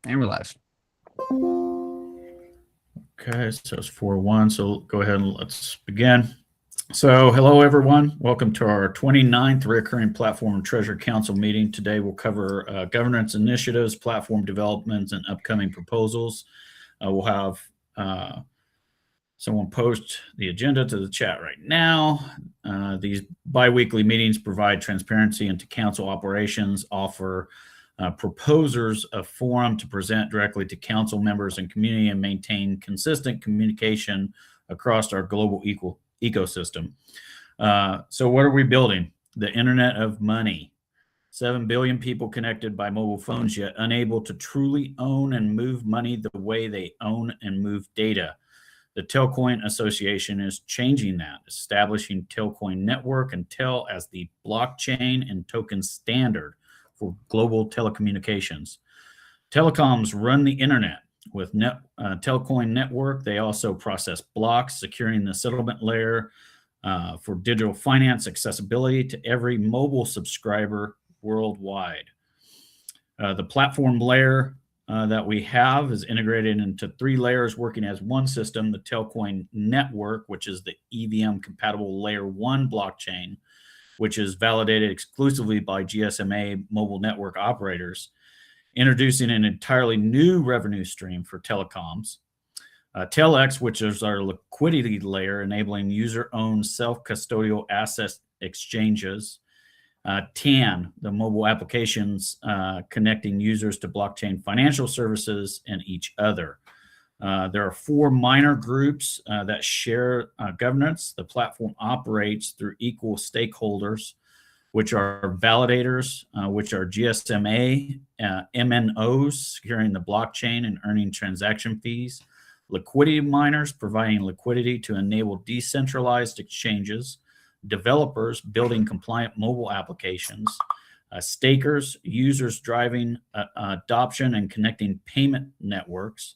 And we're live. Okay, so it's 4-1. So go ahead and let's begin. So, hello everyone. Welcome to our 29th recurring Platform and Treasury Council meeting. Today we'll cover governance initiatives, platform developments, and upcoming proposals. We'll have someone post the agenda to the chat right now. These bi-weekly meetings provide transparency into council operations, offer proposers a forum to present directly to council members and community, and maintain consistent communication across our global ecosystem. So what are we building? The Internet of Money. 7 billion people connected by mobile phones, yet unable to truly own and move money the way they own and move data. The Telcoin Association is changing that, establishing Telcoin Network and Tel as the blockchain and token standard for global telecommunications. Telecoms run the internet. With Telcoin Network, they also process blocks, securing the settlement layer for digital finance accessibility to every mobile subscriber worldwide. The platform layer that we have is integrated into 3 layers working as one system: the Telcoin Network, which is the EVM compatible layer 1 blockchain, which is validated exclusively by GSMA mobile network operators, introducing an entirely new revenue stream for telecoms. Telex, which is our liquidity layer, enabling user-owned self-custodial asset exchanges. TAN, the mobile applications connecting users to blockchain financial services and each other. There are 4 minor groups that share governance. The platform operates through equal stakeholders, which are validators, which are GSMA, MNOs, securing the blockchain and earning transaction fees, liquidity miners, providing liquidity to enable decentralized exchanges, developers building compliant mobile applications, stakers, users driving adoption and connecting payment networks.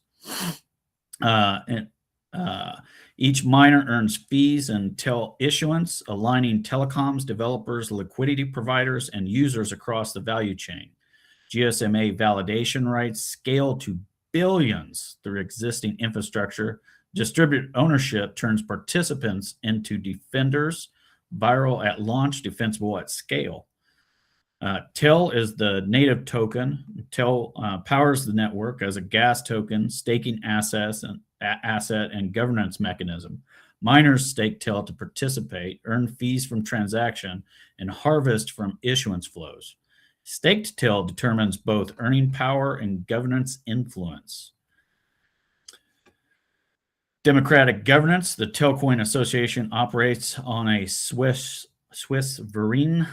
Each miner earns fees until issuance, aligning telecoms, developers, liquidity providers, and users across the value chain. GSMA validation rights scale to billions through existing infrastructure. Distributed ownership turns participants into defenders, viral at launch, defensible at scale. TEL is the native token. TEL powers the network as a gas token, staking asset and governance mechanism. Miners stake TEL to participate, earn fees from transaction, and harvest from issuance flows. Staked TEL determines both earning power and governance influence. Democratic governance. The Telcoin Association operates on a Swiss verine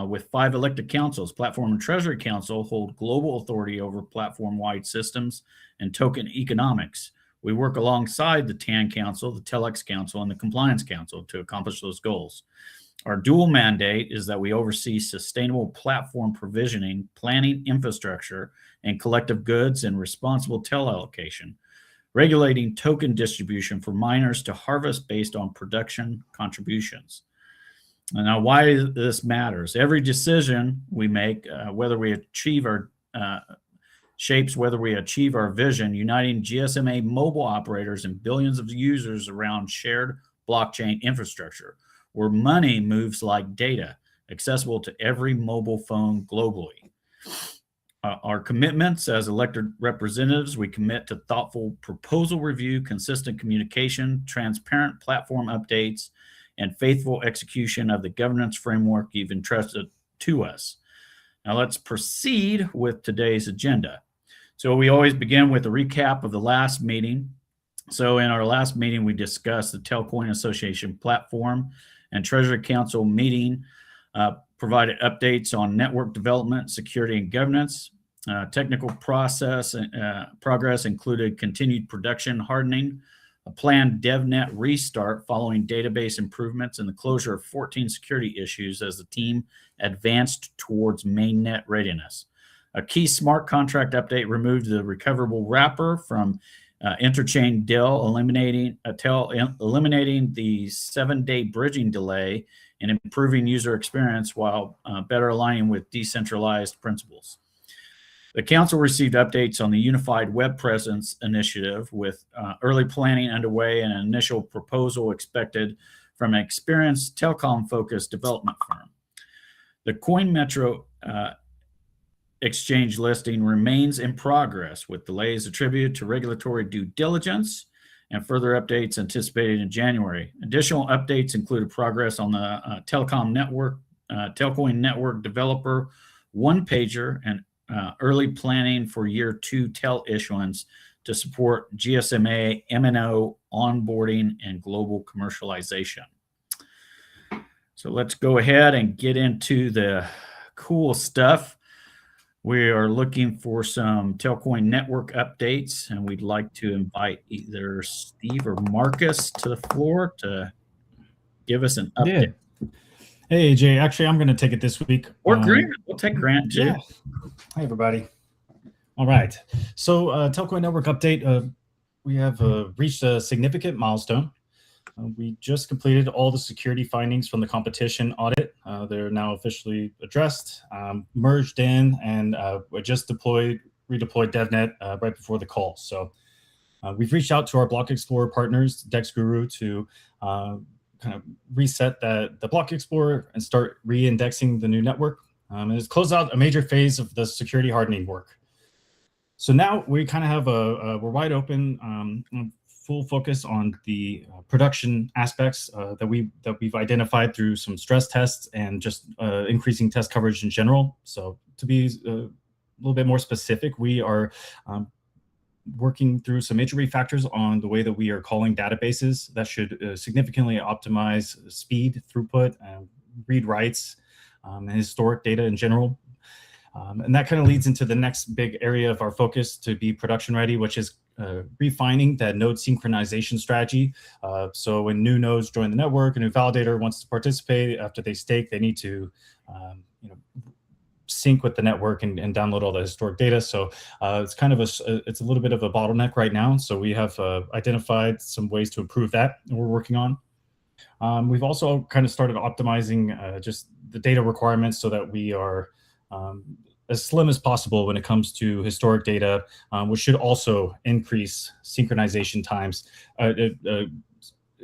with 5 elected councils. Platform and Treasury Council hold global authority over platform-wide systems and token economics. We work alongside the TAN Council, the Telex Council, and the Compliance Council to accomplish those goals. Our dual mandate is that we oversee sustainable platform provisioning, planning infrastructure, and collective goods, and responsible TEL allocation, regulating token distribution for miners to harvest based on production contributions. And now, why this matters? Every decision we make, whether we achieve our vision, uniting GSMA mobile operators and billions of users around shared blockchain infrastructure, where money moves like data, accessible to every mobile phone globally. Our commitments as elected representatives: we commit to thoughtful proposal review, consistent communication, transparent platform updates, and faithful execution of the governance framework you've entrusted to us. Now let's proceed with today's agenda. So we always begin with a recap of the last meeting. So in our last meeting, we discussed the Telcoin Association platform and Treasury Council meeting, provided updates on network development, security, and governance. Technical progress included continued production hardening, a planned DevNet restart following database improvements, and the closure of 14 security issues as the team advanced towards mainnet readiness. A key smart contract update removed the recoverable wrapper from interchain Dell, eliminating the 7-day bridging delay and improving user experience while better aligning with decentralized principles. The council received updates on the Unified Web Presence Initiative with early planning underway and an initial proposal expected from an experienced telecom-focused development firm. The Coin Metro exchange listing remains in progress with delays attributed to regulatory due diligence and further updates anticipated in January. Additional updates included progress on the Telcoin Network developer one-pager and early planning for year 2 tel issuance to support GSMA, MNO onboarding, and global commercialization. So let's go ahead and get into the cool stuff. We are looking for some Telcoin Network updates, and we'd like to invite either Steve or Marcus to the floor to give us an update. Yeah. Hey, AJ. Actually, I'm going to take it this week. Or Grant. We'll take Grant, too. Yeah. Hi, everybody. All right. So Telcoin Network update. We have reached a significant milestone. We just completed all the security findings from the competition audit. They're now officially addressed, merged in, and we just redeployed DevNet right before the call. So we've reached out to our Block Explorer partners, DexGuru, to kind of reset the Block Explorer and start re-indexing the new network. And it's closed out a major phase of the security hardening work. So now we kind of have we're wide open, full focus on the production aspects that we've identified through some stress tests and just increasing test coverage in general. So to be a little bit more specific, we are working through some major refactors on the way that we are calling databases that should significantly optimize speed, throughput, read writes, and historic data in general. And that kind of leads into the next big area of our focus to be production ready, which is refining that node synchronization strategy. So when new nodes join the network, a new validator wants to participate. After they stake, they need to sync with the network and download all the historic data. So it's kind of it's a little bit of a bottleneck right now. So we have identified some ways to improve that we're working on. We've also kind of started optimizing just the data requirements so that we are as slim as possible when it comes to historic data, which should also increase synchronization times,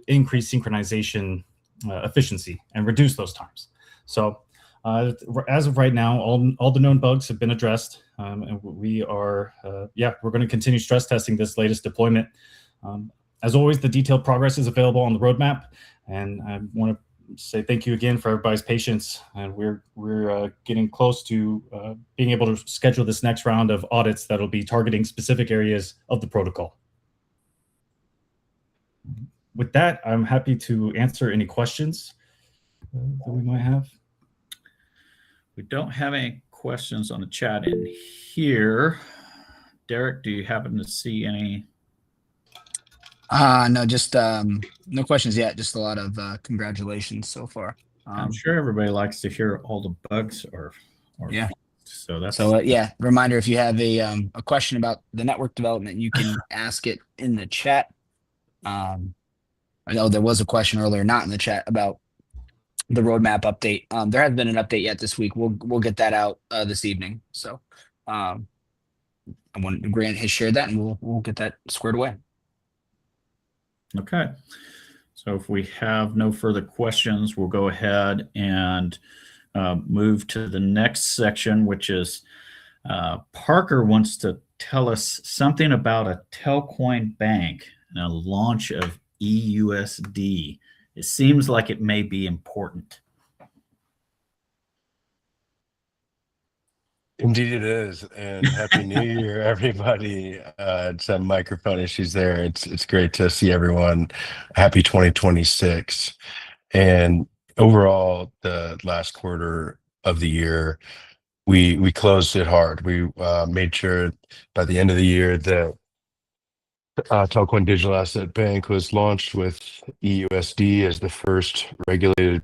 increase synchronization efficiency, and reduce those times. So as of right now, all the known bugs have been addressed, and we are, we're going to continue stress testing this latest deployment. As always, the detailed progress is available on the roadmap, and I want to say thank you again for everybody's patience, and we're getting close to being able to schedule this next round of audits that'll be targeting specific areas of the protocol. With that, I'm happy to answer any questions that we might have. We don't have any questions on the chat in here. Derek, do you happen to see any? No, just no questions yet. Just a lot of congratulations so far. I'm sure everybody likes to hear all the bugs or yeah. So that's yeah. Reminder: if you have a question about the network development, you can ask it in the chat. I know there was a question earlier, not in the chat, about the roadmap update. There hasn't been an update yet this week. We'll get that out this evening. So Grant has shared that, and we'll get that squared away. Okay. So if we have no further questions, we'll go ahead and move to the next section, which is Parker wants to tell us something about a Telcoin Bank and a launch of eUSD. It seems like it may be important. Indeed it is, and Happy New Year, everybody. Some microphone issues there. It's great to see everyone. Happy 2026. And overall, the last quarter of the year, we closed it hard. We made sure by the end of the year that Telcoin Digital Asset Bank was launched with eUSD as the first regulated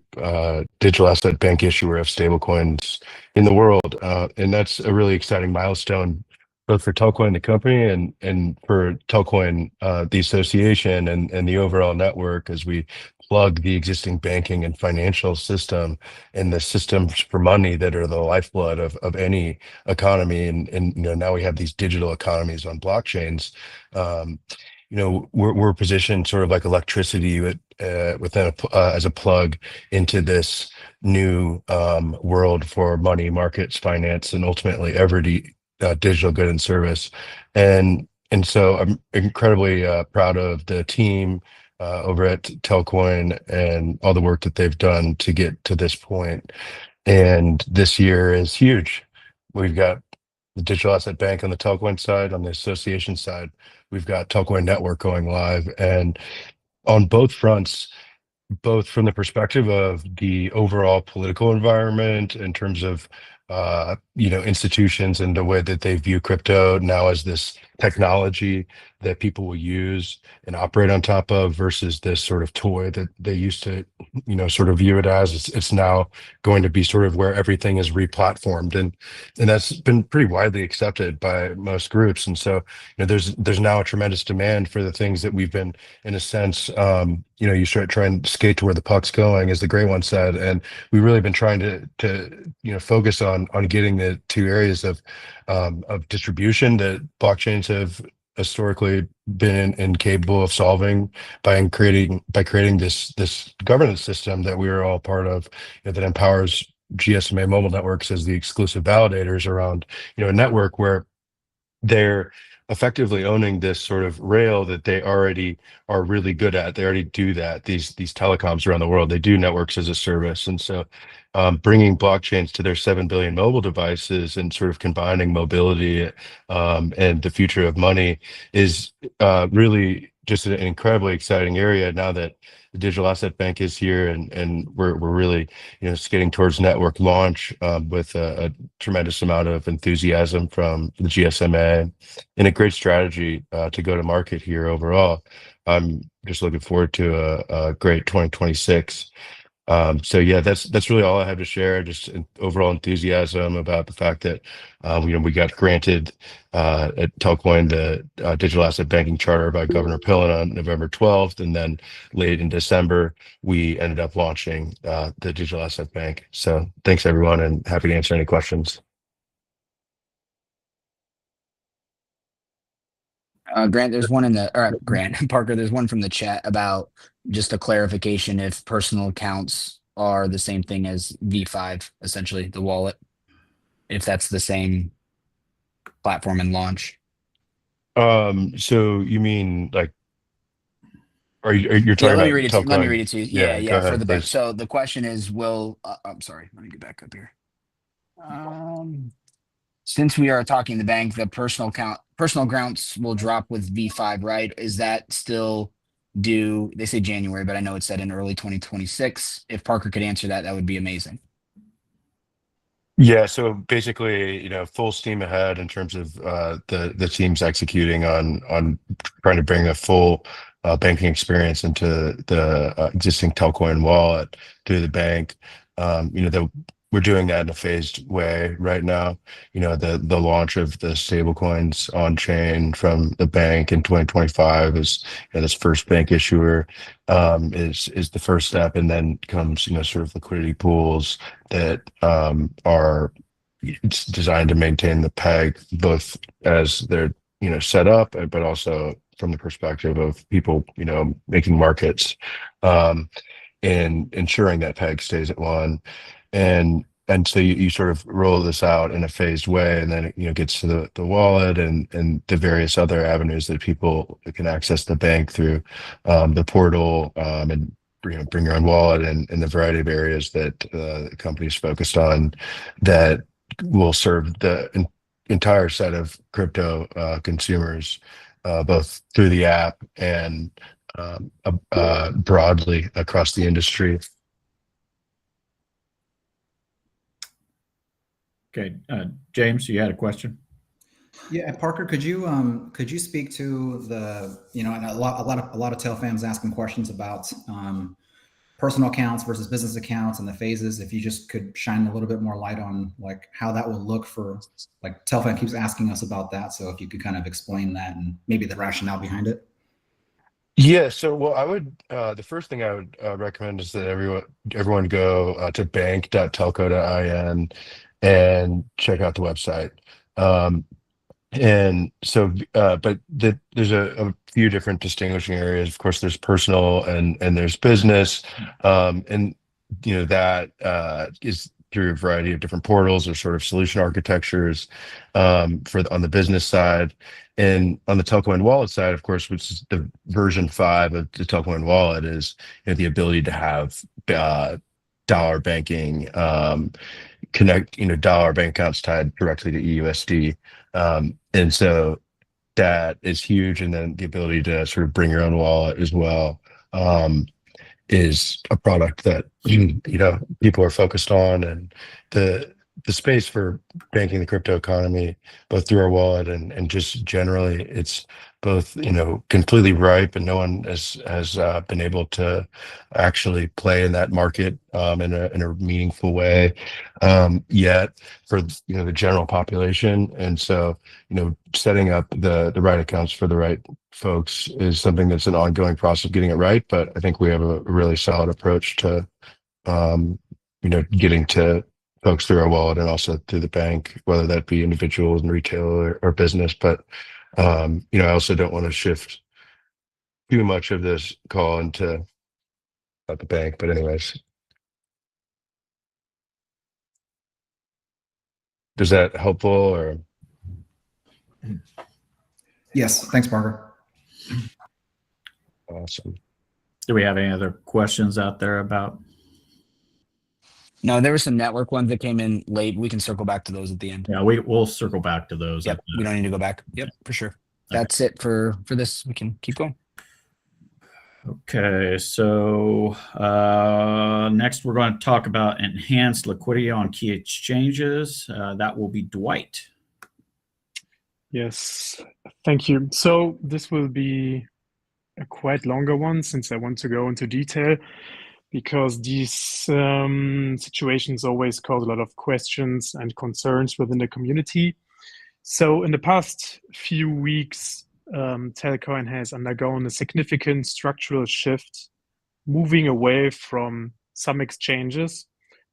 digital asset bank issuer of stablecoins in the world. And that's a really exciting milestone both for Telcoin the company and for Telcoin the association and the overall network as we plug the existing banking and financial system and the systems for money that are the lifeblood of any economy. And now we have these digital economies on blockchains. We're positioned sort of like electricity within as a plug into this new world for money, markets, finance, and ultimately every digital good and service. And so I'm incredibly proud of the team over at Telcoin and all the work that they've done to get to this point. And this year is huge. We've got the digital asset bank on the Telcoin side. On the association side, we've got Telcoin Network going live. And on both fronts, both from the perspective of the overall political environment in terms of institutions and the way that they view crypto now as this technology that people will use and operate on top of versus this sort of toy that they used to sort of view it as. It's now going to be sort of where everything is replatformed, and that's been pretty widely accepted by most groups. And so there's now a tremendous demand for the things that we've been, in a sense, you start trying to skate to where the puck's going, as the great one said. And we've really been trying to focus on getting the two areas of distribution that blockchains have historically been incapable of solving by creating this governance system that we are all part of, that empowers GSMA mobile networks as the exclusive validators around a network where they're effectively owning this sort of rail that they already are really good at. They already do that. These telecoms around the world, they do networks as a service. And so bringing blockchains to their 7 billion mobile devices and sort of combining mobility and the future of money is really just an incredibly exciting area now that the digital asset bank is here, and we're really skating towards network launch with a tremendous amount of enthusiasm from the GSMA and a great strategy to go to market here overall. I'm just looking forward to a great 2026. So yeah, that's really all I have to share. Just an overall enthusiasm about the fact that we got granted at Telcoin the digital asset banking charter by Governor Pillen on November 12th, and then late in December we ended up launching the digital asset bank. So thanks everyone, and happy to answer any questions. Grant, there's one Grant, Parker, there's one from the chat about just a clarification if personal accounts are the same thing as V5, essentially the wallet, if that's the same platform and launch. So you mean like, are you're talking let about me read it to you. Let me Telcoin? read it to you. Yeah, go Yeah, for ahead, the bank. please. So the question is, I'm sorry, let me get back up here. Since we are talking the bank, the personal accounts will drop with V5, right? Is that still due? They say January, but I know it's set in early 2026. If Parker could answer that, that would be amazing. Yeah, so basically, full steam ahead in terms of the teams executing on trying to bring a full banking experience into the existing Telcoin wallet through the bank. We're doing that in a phased way right now. The launch of the stable coins on chain from the bank in 2025 is this first bank issuer is the first step, and then comes sort of liquidity pools that are designed to maintain the peg, both as they're set up, but also from the perspective of people making markets and ensuring that peg stays at one. And so you sort of roll this out in a phased way, and then it gets to the wallet and the various other avenues that people can access the bank through the portal, and bring your own wallet, and the variety of areas that the company's focused on that will serve the entire set of crypto consumers, both through the app and broadly across the industry. Okay, James, you had a question? Yeah, Parker, could you speak to the and a lot of TEL fans asking questions about personal accounts versus business accounts and the phases. If you just could shine a little bit more light on like how that will look for, like Telfan keeps asking us about that. So if you could kind of explain that and maybe the rationale behind it. Yeah, so well, I would the first thing I would recommend is that everyone go to bank.telco.in and check out the website. And so, but there's a few different distinguishing areas. Of course, there's personal and there's business, and that is through a variety of different portals or sort of solution architectures on the business side. And on the Telcoin wallet side, of course, which is the version 5 of the Telcoin wallet, is the ability to have dollar banking, connect dollar bank accounts tied directly to eUSD. And so that is huge. And then the ability to sort of bring your own wallet as well is a product that people are focused on. And the space for banking the crypto economy, both through our wallet and just generally, it's both completely ripe, and no one has been able to actually play in that market in a meaningful way yet for the general population. And so setting up the right accounts for the right folks is something that's an ongoing process of getting it right. But I think we have a really solid approach to getting to folks through our wallet and also through the bank, whether that be individuals and retail or business. But I also don't want to shift too much of this call into the bank. But anyways, is that helpful or? Yes, thanks, Parker. Awesome. Do we have any other questions out there about? No, there were some network ones that came in late. We can circle back to those at the end. Yeah, we'll circle back to those. Yep, we don't need to go back. Yep, for sure. That's it for this. We can keep going. Okay, so next we're going to talk about enhanced liquidity on key exchanges. That will be Dwight. Yes, thank you. So this will be a quite longer one, since I want to go into detail, because these situations always cause a lot of questions and concerns within the community. So in the past few weeks, Telcoin has undergone a significant structural shift, moving away from some exchanges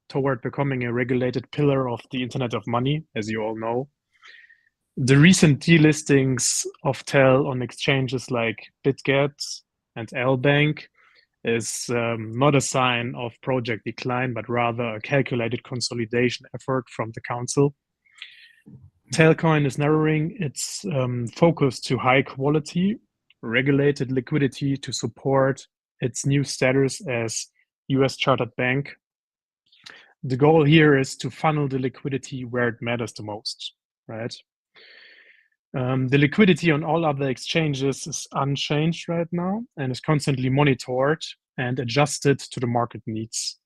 toward becoming a regulated pillar of the Internet of Money, as you all know. The recent delistings of Tel on exchanges like BitGet and LBank is not a sign of project decline, but rather a calculated consolidation effort from the council. Telcoin is narrowing its focus to high quality, regulated liquidity to support its new status as US chartered bank. The goal here is to funnel the liquidity where it matters the most, right? The liquidity on all other exchanges is unchanged right now and is constantly monitored and adjusted to the market needs.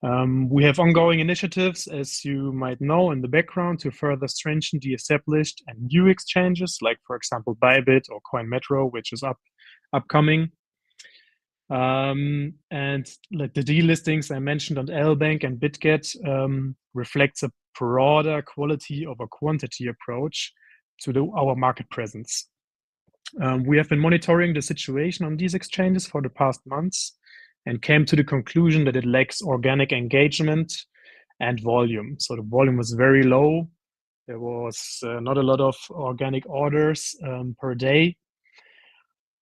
We have ongoing initiatives, as you might know, in the background to further strengthen the established and new exchanges, like, for example, Bybit or Coin Metro, which is upcoming. And like the delistings I mentioned on LBank and BitGet reflects a broader quality over quantity approach to our market presence. We have been monitoring the situation on these exchanges for the past months and came to the conclusion that it lacks organic engagement and volume. So the volume was very low. There was not a lot of organic orders per day.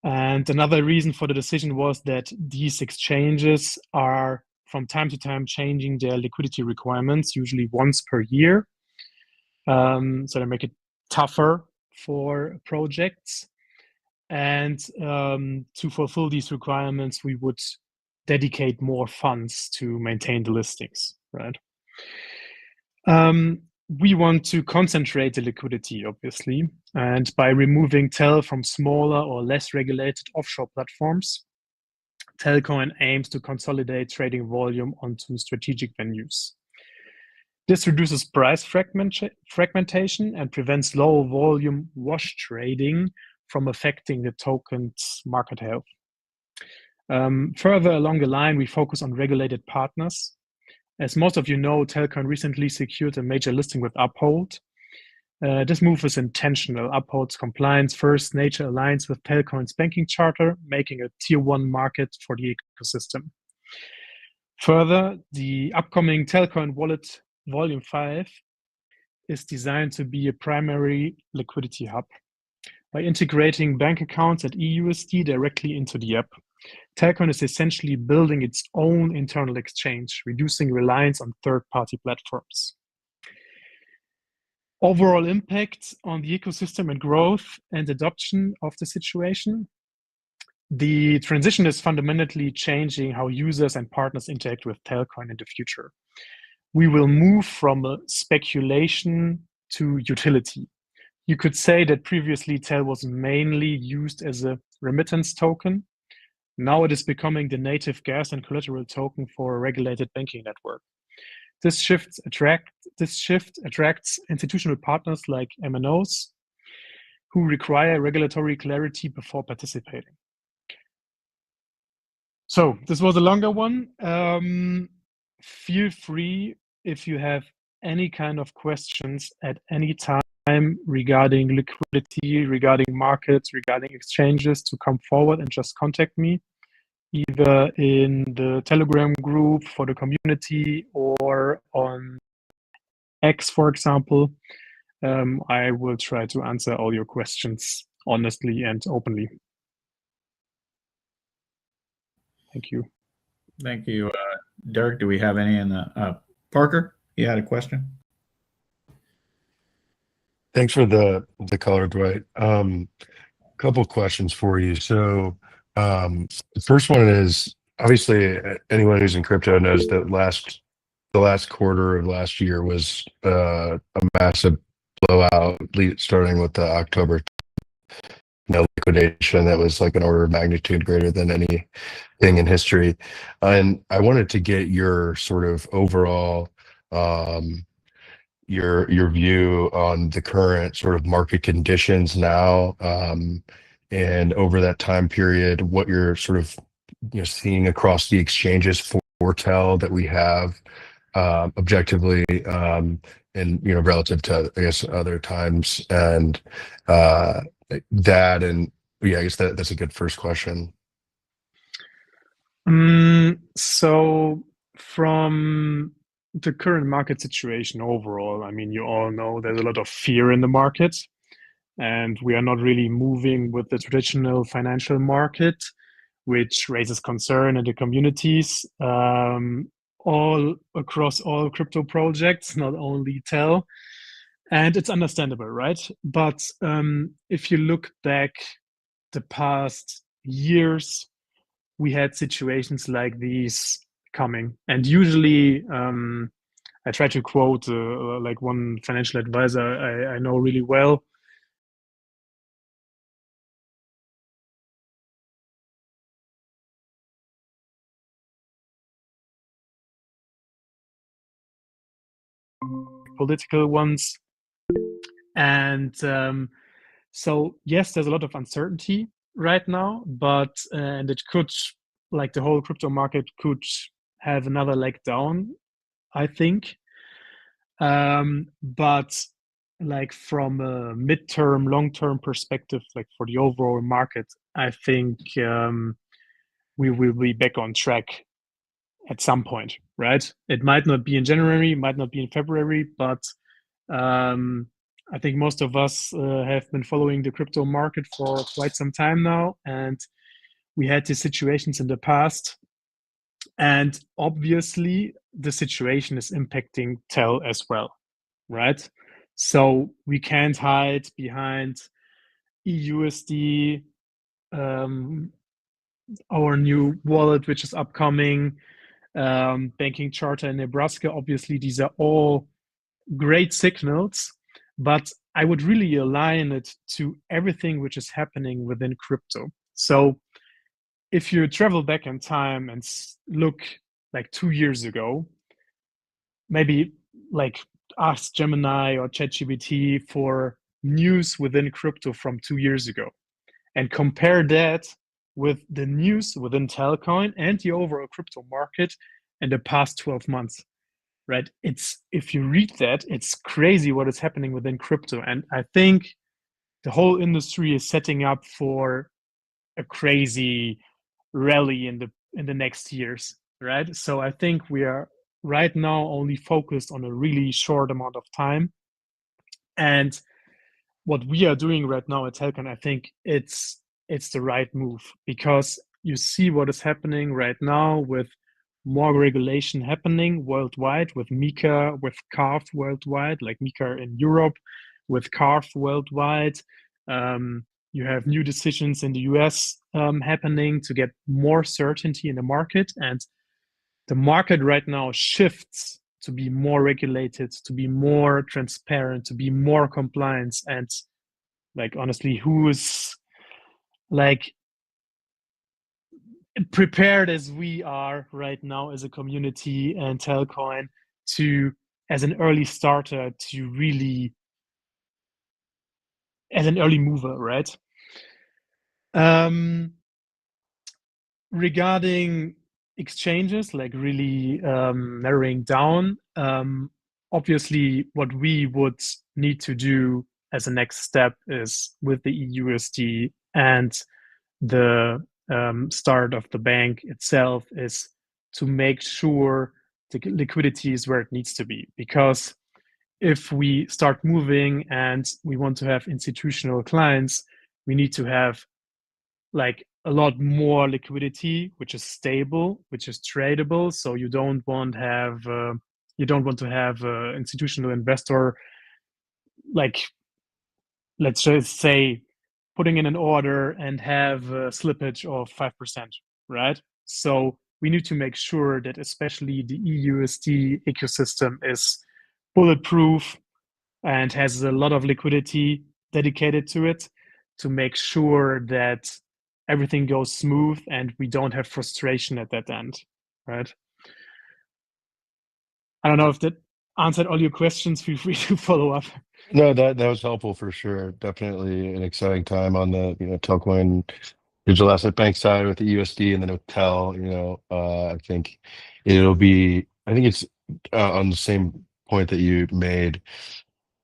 And another reason for the decision was that these exchanges are from time to time changing their liquidity requirements, usually once per year. So they make it tougher for projects. And to fulfill these requirements, we would dedicate more funds to maintain the listings, right? We want to concentrate the liquidity, obviously, and by removing Tel from smaller or less regulated offshore platforms, Telcoin aims to consolidate trading volume onto strategic venues. This reduces price fragmentation and prevents low volume wash trading from affecting the token's market health. Further along the line, we focus on regulated partners. As most of you know, Telcoin recently secured a major listing with Uphold. This move is intentional. Uphold's compliance first nature aligns with Telcoin's banking charter, making a tier 1 market for the ecosystem. Further, the upcoming Telcoin wallet Volume 5 is designed to be a primary liquidity hub. By integrating bank accounts at eUSD directly into the app, Telcoin is essentially building its own internal exchange, reducing reliance on third-party platforms. Overall impact on the ecosystem and growth and adoption of the situation. The transition is fundamentally changing how users and partners interact with Telcoin in the future. We will move from a speculation to utility. You could say that previously Tel was mainly used as a remittance token. Now it is becoming the native gas and collateral token for a regulated banking network. This shift attracts institutional partners like MNOs who require regulatory clarity before participating. So this was a longer one. Feel free if you have any kind of questions at any time regarding liquidity, regarding markets, regarding exchanges, to come forward and just contact me, either in the Telegram group for the community or on X, for example. I will try to answer all your questions honestly and openly. Thank you. Thank you, Dirk. Do we have any in the Parker? You had a question? Thanks for the color, Dwight. Couple questions for you. So the first one is, obviously anyone who's in crypto knows that the last quarter of last year was a massive blowout, starting with the October liquidation that was like an order of magnitude greater than anything in history. And I wanted to get your sort of overall your view on the current sort of market conditions now, and over that time period, what you're sort of seeing across the exchanges for Tel that we have objectively, and relative to, I guess, other times, and that, and yeah, I guess that's a good first question. So from the current market situation overall, I mean, you all know there's a lot of fear in the market, and we are not really moving with the traditional financial market, which raises concern in the communities, all across all crypto projects, not only Tel. And it's understandable, right? But if you look back the past years, we had situations like these coming. And usually, I try to quote like one financial advisor I know really well. Political ones. And so, yes, there's a lot of uncertainty right now, but and it could, like, the whole crypto market could have another leg down, I think. But like from a midterm, long-term perspective, like for the overall market, I think we will be back on track at some point, right? It might not be in January, might not be in February, but I think most of us have been following the crypto market for quite some time now, and we had these situations in the past. And obviously, the situation is impacting Tel as well, right? So we can't hide behind eUSD, our new wallet, which is upcoming, banking charter in Nebraska. Obviously, these are all great signals, but I would really align it to everything which is happening within crypto. So if you travel back in time and look like 2 years ago, maybe like ask Gemini or ChatGPT for news within crypto from 2 years ago and compare that with the news within Telcoin and the overall crypto market in the past 12 months, right? If you read that, it's crazy what is happening within crypto. And I think the whole industry is setting up for a crazy rally in the next years, right? So I think we are right now only focused on a really short amount of time. And what we are doing right now at Telcoin, I think it's the right move, because you see what is happening right now with more regulation happening worldwide, with MiCA, with CARF worldwide, like MiCA in Europe, with CARF worldwide. You have new decisions in the US happening to get more certainty in the market. And the market right now shifts to be more regulated, to be more transparent, to be more compliant. And like, honestly, who is like prepared as we are right now as a community and Telcoin to, as an early starter, to really, as an early mover, right? Regarding exchanges, like really narrowing down, obviously what we would need to do as a next step is with the eUSD and the start of the bank itself is to make sure the liquidity is where it needs to be. Because if we start moving and we want to have institutional clients, we need to have like a lot more liquidity, which is stable, which is tradable. So you don't want to have institutional investor, like, let's just say, putting in an order and have a slippage of 5%, right? So we need to make sure that especially the eUSD ecosystem is bulletproof and has a lot of liquidity dedicated to it, to make sure that everything goes smooth and we don't have frustration at that end, right? I don't know if that answered all your questions. Feel free to follow up. No, that was helpful for sure. Definitely an exciting time on the Telcoin digital asset bank side with the USD and then with Tel. I think it's on the same point that you made.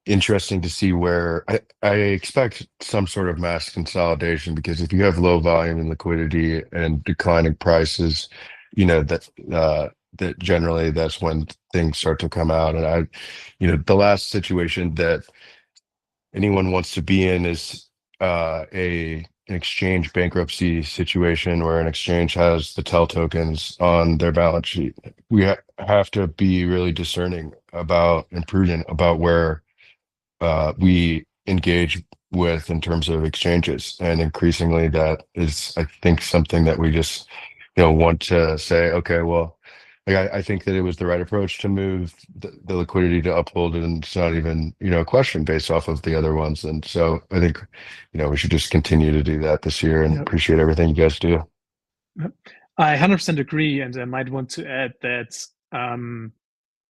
Interesting to see where I expect some sort of mass consolidation, because if you have low volume and liquidity and declining prices, that generally that's when things start to come out. And the last situation that anyone wants to be in is an exchange bankruptcy situation where an exchange has the TEL tokens on their balance sheet. We have to be really discerning about and prudent about where we engage with in terms of exchanges. And increasingly that is, I think, something that we just want to say, okay, well, I think that it was the right approach to move the liquidity to Uphold, and it's not even a question based off of the other ones. And so I think we should just continue to do that this year, and Yep. appreciate everything you guys do. I 100% agree, and I might want to add that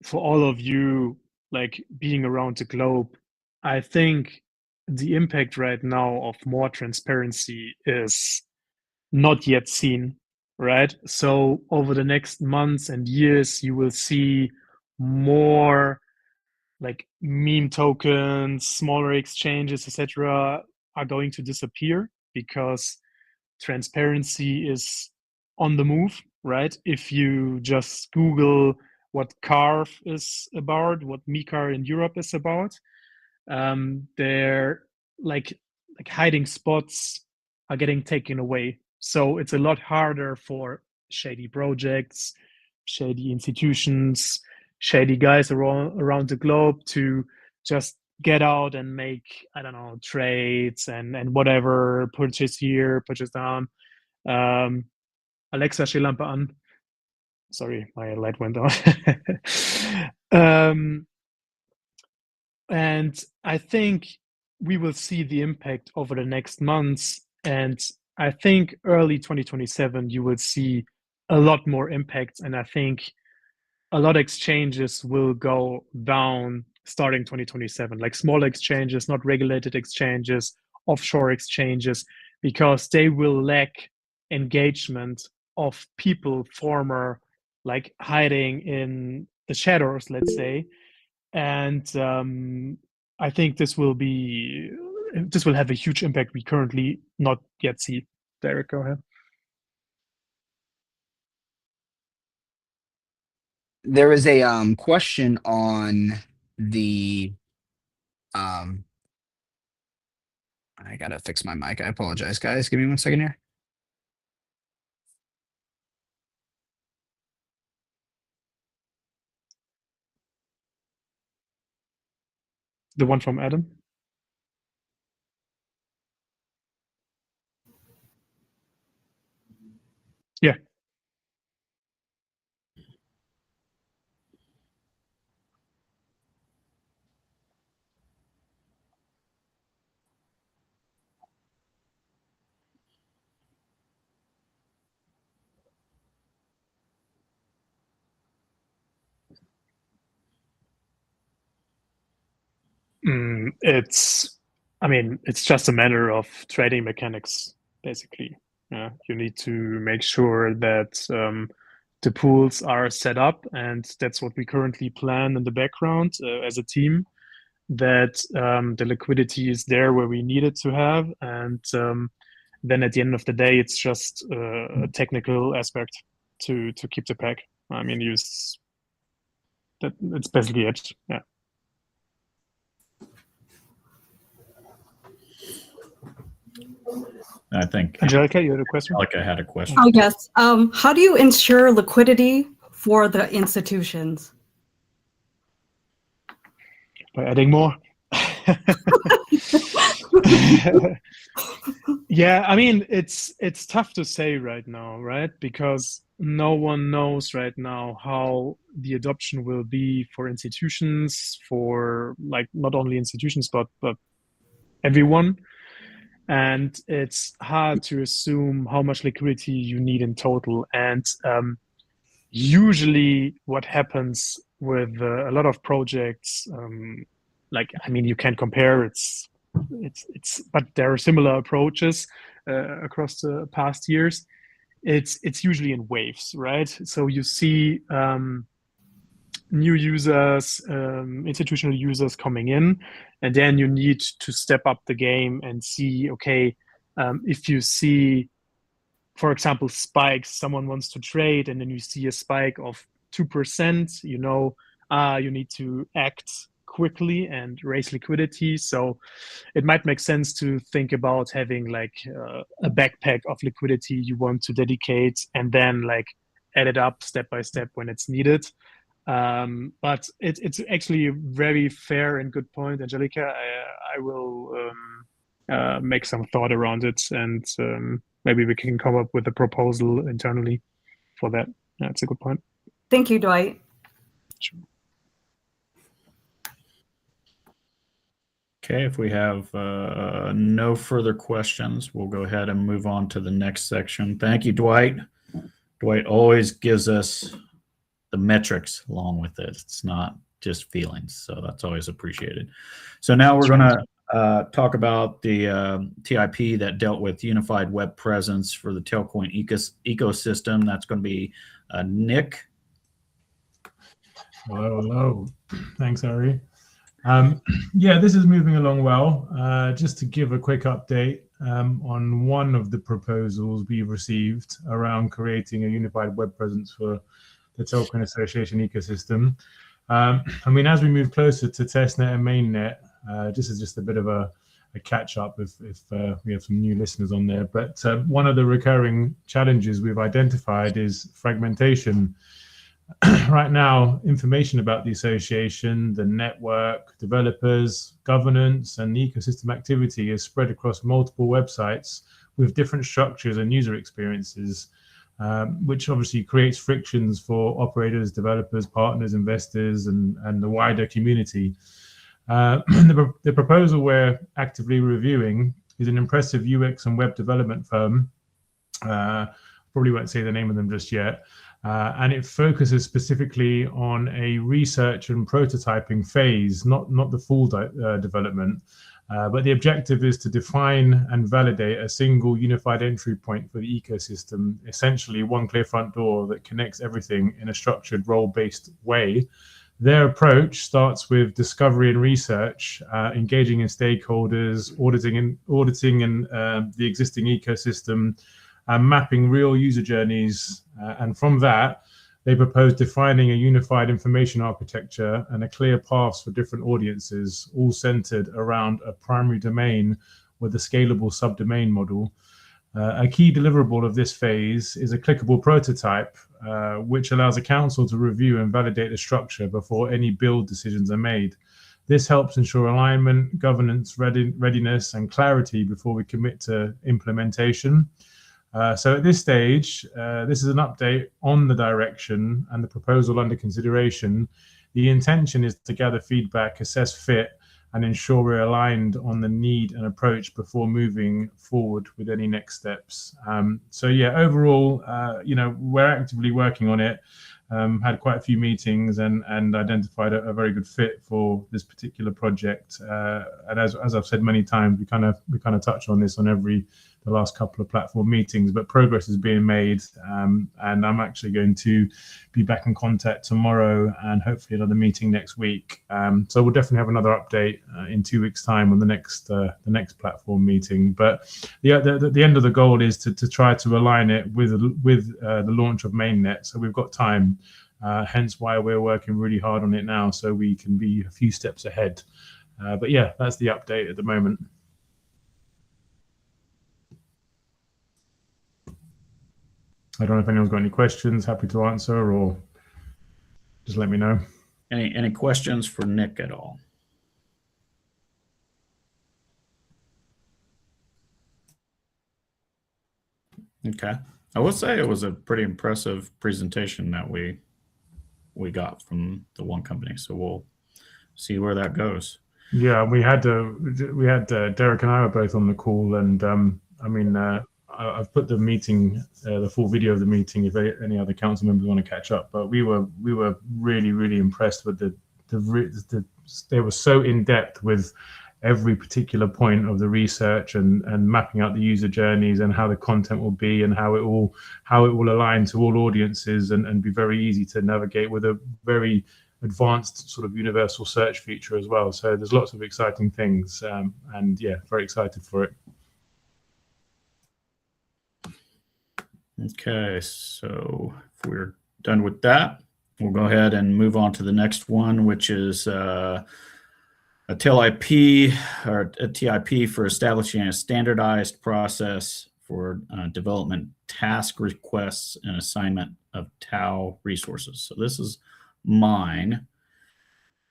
for all of you, like, being around the globe, I think the impact right now of more transparency is not yet seen, right? So over the next months and years, you will see more like meme tokens, smaller exchanges, etc., are going to disappear, because transparency is on the move, right? If you just Google what CARF is about, what MiCA in Europe is about, they're like hiding spots are getting taken away. So it's a lot harder for shady projects, shady institutions, shady guys around the globe to just get out and make, I don't know, trades and whatever, purchase here, purchase down. Alexa, stell Lampe an. Sorry, my light went on. And I think we will see the impact over the next months. And I think early 2027, you will see a lot more impact. And I think a lot of exchanges will go down starting 2027, like small exchanges, not regulated exchanges, offshore exchanges, because they will lack engagement of people former like hiding in the shadows, let's say. And I think this will have a huge impact we currently not yet see. Derek, go ahead. There is a question on the I gotta fix my mic. I apologize, guys. Give me 1 second here. The one from Adam. Yeah. It's just a matter of trading mechanics, basically. You need to make sure that the pools are set up, and that's what we currently plan in the background as a team, that the liquidity is there where we need it to have. And then at the end of the day, it's just a technical aspect to keep the peg. It's basically it. Yeah. I think Angelica, you had a question? Angelica had a question. Oh, yes. How do you ensure liquidity for the institutions? By adding more. Yeah, it's tough to say right now, right? Because no one knows right now how the adoption will be for institutions, for like not only institutions but everyone. And it's hard to assume how much liquidity you need in total. And usually what happens with a lot of projects, you can't compare, but there are similar approaches across the past years. It's usually in waves, right? So you see new users, institutional users coming in, and then you need to step up the game and see, okay, if you see, for example, spikes, someone wants to trade, and then you see a spike of 2%, you need to act quickly and raise liquidity. So it might make sense to think about having like a backpack of liquidity you want to dedicate, and then like add it up step by step when it's needed. But it's actually a very fair and good point, Angelica. I will make some thought around it, and maybe we can come up with a proposal internally for that. That's a good point. Thank you, Dwight. Sure. Okay, if we have no further questions, we'll go ahead and move on to the next section. Thank you, Dwight. Dwight always gives us the metrics along with it. It's not just feelings, so that's always appreciated. So now we're going to talk about the TIP that dealt with unified web presence for the Telcoin ecosystem. That's going to be Nick. Hello. Thanks, Ari. Yeah, this is moving along well. Just to give a quick update on one of the proposals we've received around creating a unified web presence for the Telcoin Association ecosystem. As we move closer to testnet and mainnet, this is just a bit of a catch up if we have some new listeners on there. But one of the recurring challenges we've identified is fragmentation. Right now, information about the association, the network, developers, governance, and ecosystem activity is spread across multiple websites with different structures and user experiences, which obviously creates frictions for operators, developers, partners, investors, and the wider community. The proposal we're actively reviewing is an impressive UX and web development firm. Probably won't say the name of them just yet. And it focuses specifically on a research and prototyping phase, not the full development. But the objective is to define and validate a single unified entry point for the ecosystem, essentially one clear front door that connects everything in a structured role-based way. Their approach starts with discovery and research, engaging in stakeholders, auditing the existing ecosystem, and mapping real user journeys. And from that, they propose defining a unified information architecture and a clear paths for different audiences, all centered around a primary domain with a scalable subdomain model. A key deliverable of this phase is a clickable prototype, which allows a council to review and validate the structure before any build decisions are made. This helps ensure alignment, governance, readiness, and clarity before we commit to implementation. So at this stage, this is an update on the direction and the proposal under consideration. The intention is to gather feedback, assess fit, and ensure we're aligned on the need and approach before moving forward with any next steps. So yeah, overall, we're actively working on it. Had quite a few meetings and identified a very good fit for this particular project. And as I've said many times, we kind of touch on this on the last couple of platform meetings, but progress is being made. And I'm actually going to be back in contact tomorrow and hopefully another meeting next week. So we'll definitely have another update in 2 weeks' time on the next platform meeting. But the end of the goal is to try to align it with the launch of mainnet. So we've got time, hence why we're working really hard on it now, so we can be a few steps ahead. But yeah, that's the update at the moment. I don't know if anyone's got any questions. Happy to answer, or just let me know. Any questions for Nick at all? Okay. I will say it was a pretty impressive presentation that we got from the one company. So we'll see where that goes. Yeah, we had Derek and I were both on the call, and I've put the meeting, the full video of the meeting, if any other council members want to catch up. But we were really, really impressed with they were so in depth with every particular point of the research and mapping out the user journeys and how the content will be and how it will align to all audiences and be very easy to navigate with a very advanced sort of universal search feature as well. So there's lots of exciting things, and yeah, very excited for it. Okay, so if we're done with that, we'll go ahead and move on to the next one, which is a TLIP or a TIP for establishing a standardized process for development task requests and assignment of TAO resources. So this is mine.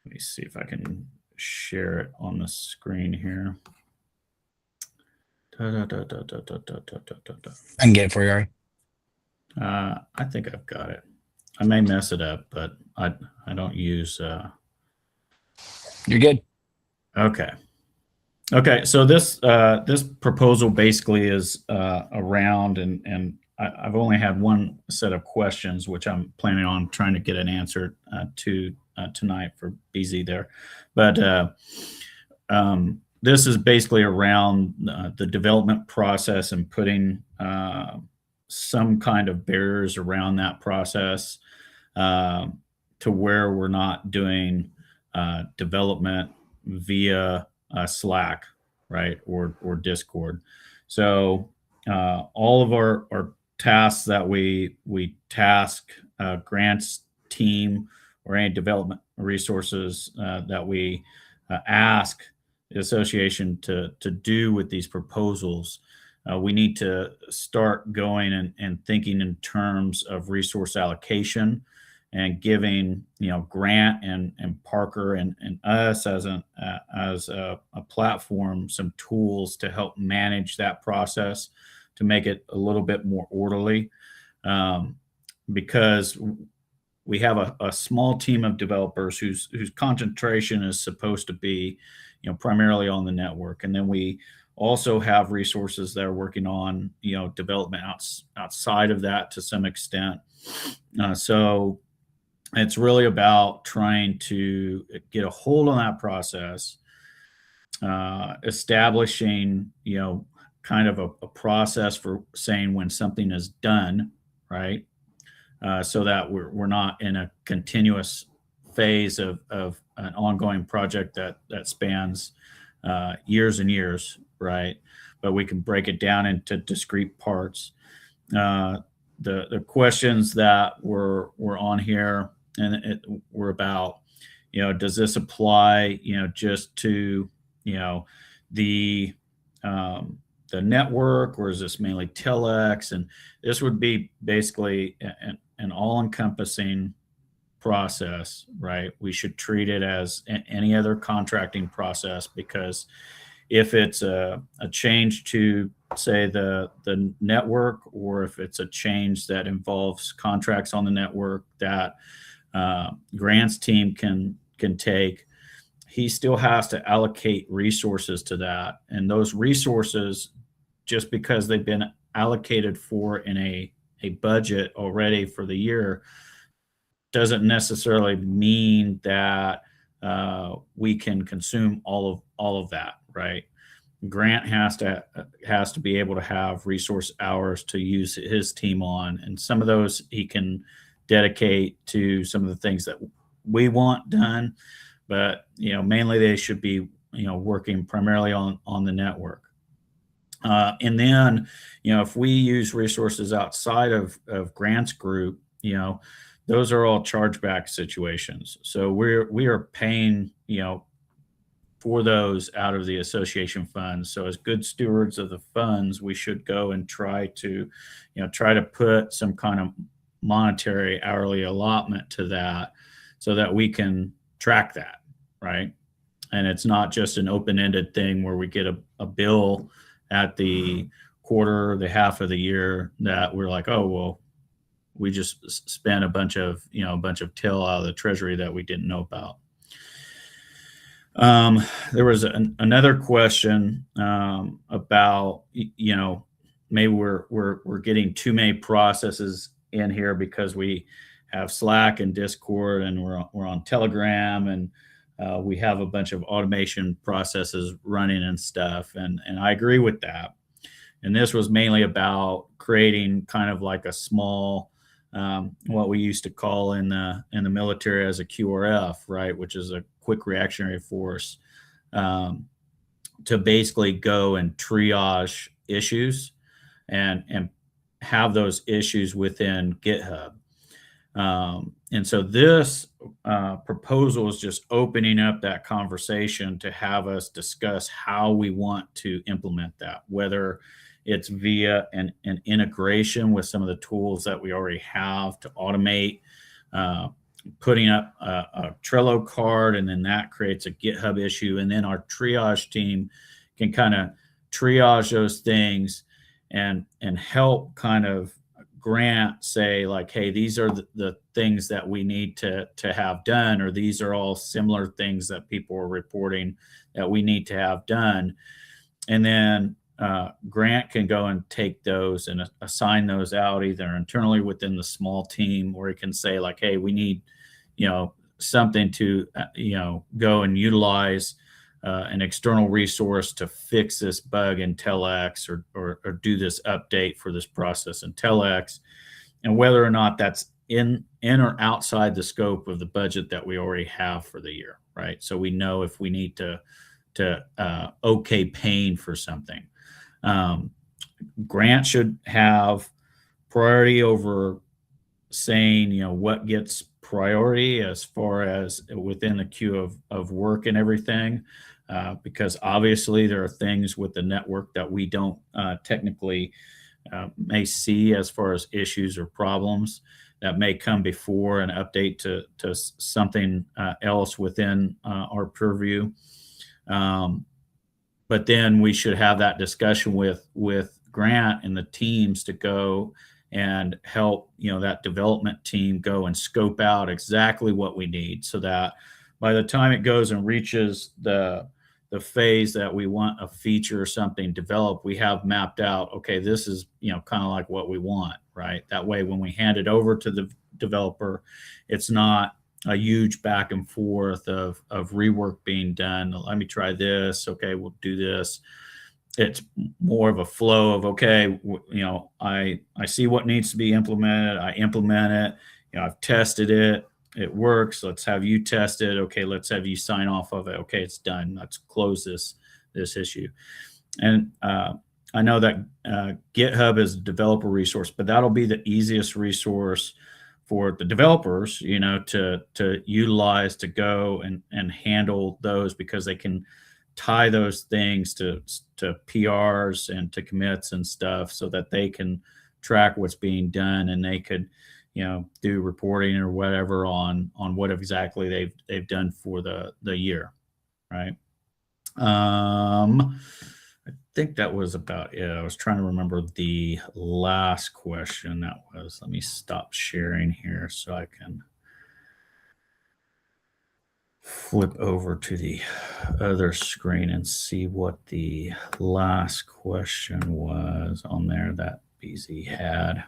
Let me see if I can share it on the screen here. I can get it for you, Ari. I think I've got it. I may mess it up, but I don't use. You're good. Okay. So this proposal basically is around, and I've only had one set of questions, which I'm planning on trying to get an answer to tonight for BZ there, but this is basically around the development process and putting some kind of barriers around that process to where we're not doing development via Slack, right, or Discord. So all of our tasks that we task grants team or any development resources that we ask the association to do with these proposals, we need to start going and thinking in terms of resource allocation and giving, Grant and Parker and us as a platform some tools to help manage that process, to make it a little bit more orderly, because we have a small team of developers whose concentration is supposed to be, primarily on the network, and then we also have resources that are working on, development outside of that to some extent. So it's really about trying to get a hold on that process, establishing, kind of a process for saying when something is done, right? So that we're not in a continuous phase of an ongoing project that spans years and years, right? But we can break it down into discrete parts. The questions that were on here and were about, does this apply, just to, the network, or is this mainly telex? And this would be basically an all-encompassing process, right? We should treat it as any other contracting process, because if it's a change to, say, the network, or if it's a change that involves contracts on the network that Grant's team can take, he still has to allocate resources to that. And those resources, just because they've been allocated for in a budget already for the year, doesn't necessarily mean that we can consume all of that, right? Grant has to be able to have resource hours to use his team on, and some of those he can dedicate to some of the things that we want done, but mainly they should be working primarily on the network. And then if we use resources outside of Grant's group, those are all chargeback situations. So we are paying for those out of the association funds. So as good stewards of the funds, we should go and try to put some kind of monetary hourly allotment to that, so that we can track that, right? And it's not just an open-ended thing where we get a bill at the quarter, the half of the year, that we're like, oh, well, we just spent a bunch of till out of the Treasury that we didn't know about. There was another question about, maybe we're getting too many processes in here because we have Slack and Discord, and we're on Telegram, and we have a bunch of automation processes running and stuff. And I agree with that. And this was mainly about creating kind of like a small, what we used to call in the military as a QRF, right, which is a quick reactionary force, to basically go and triage issues and have those issues within GitHub. And so this proposal is just opening up that conversation to have us discuss how we want to implement that, whether it's via an integration with some of the tools that we already have to automate, putting up a Trello card, and then that creates a GitHub issue. And then our triage team can kind of triage those things and help kind of Grant say, like, hey, these are the things that we need to have done, or these are all similar things that people are reporting that we need to have done. And then Grant can go and take those and assign those out either internally within the small team, or he can say, like, hey, we need, something to, go and utilize an external resource to fix this bug in Telex, or do this update for this process in Telex, and whether or not that's in or outside the scope of the budget that we already have for the year, right? So we know if we need to okay paying for something. Grant should have priority over saying, what gets priority as far as within the queue of work and everything, because obviously there are things with the network that we don't technically may see as far as issues or problems that may come before an update to something else within our purview. But then we should have that discussion with Grant and the teams to go and help, that development team go and scope out exactly what we need, so that by the time it goes and reaches the phase that we want a feature or something developed, we have mapped out, okay, this is, kind of like what we want, right? That way, when we hand it over to the developer, it's not, a huge back and forth of rework being done. Let me try this. Okay, we'll do this. It's more of a flow of, okay, I see what needs to be implemented. I implement it. I've tested it. It works. Let's have you test it. Okay, let's have you sign off of it. Okay, it's done. Let's close this issue. And I know that GitHub is a developer resource, but that'll be the easiest resource for the developers, to utilize, to go and handle those, because they can tie those things to PRs and to commits and stuff, so that they can track what's being done, and they could, do reporting or whatever on what exactly they've done for the year, right? I think that was about it. I was trying to remember the last question. That was, let me stop sharing here so I can flip over to the other screen and see what the last question was on there that BZ had.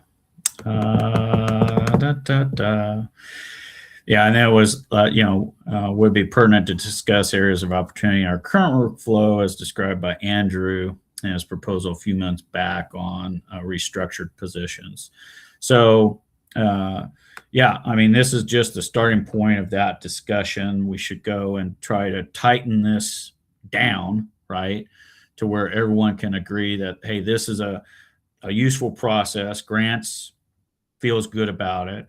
Yeah, and it was, would be pertinent to discuss areas of opportunity in our current workflow as described by Andrew in his proposal a few months back on restructured positions. So, yeah, I mean, this is just the starting point of that discussion. We should go and try to tighten this down, right, to where everyone can agree that, hey, this is a useful process. Grants feels good about it.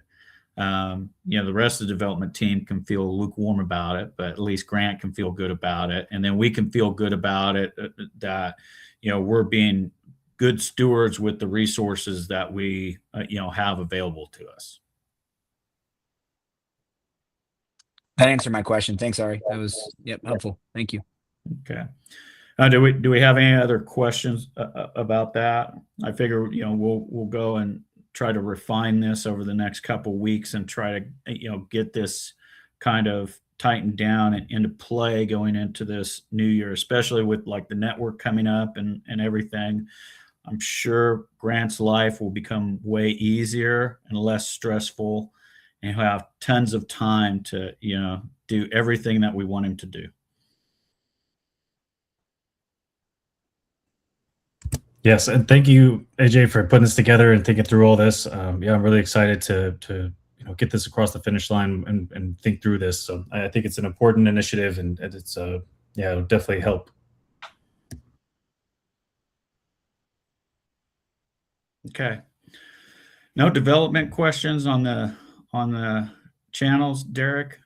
The rest of the development team can feel lukewarm about it, but at least Grant can feel good about it. And then we can feel good about it that, we're being good stewards with the resources that we, have available to us. That answered my question. Thanks, Ari. That was, helpful. Thank you. Okay. Do we have any other questions about that? I figure, we'll go and try to refine this over the next couple of weeks and try to, get this kind of tightened down and into play going into this new year, especially with like the network coming up and everything. I'm sure Grant's life will become way easier and less stressful, and he'll have tons of time to, do everything that we want him to do. Yes, and thank you, AJ, for putting this together and thinking through all this. I'm really excited to get this across the finish line and think through this. So I think it's an important initiative, and it's it'll definitely help. Okay. No development questions on the channels, Derek?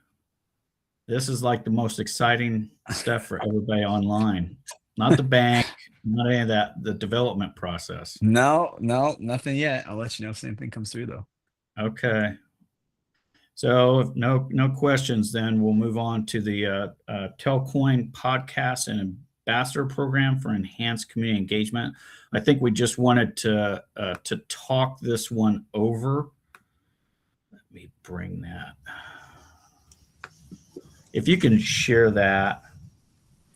This is like the most exciting stuff for everybody online. Not the bank, not any of that, the development process. No, nothing yet. I'll let you know if anything comes through, though. Okay. So if no questions, then we'll move on to the Telcoin podcast and ambassador program for enhanced community engagement. I think we just wanted to talk this one over. Let me bring that. If you can share that.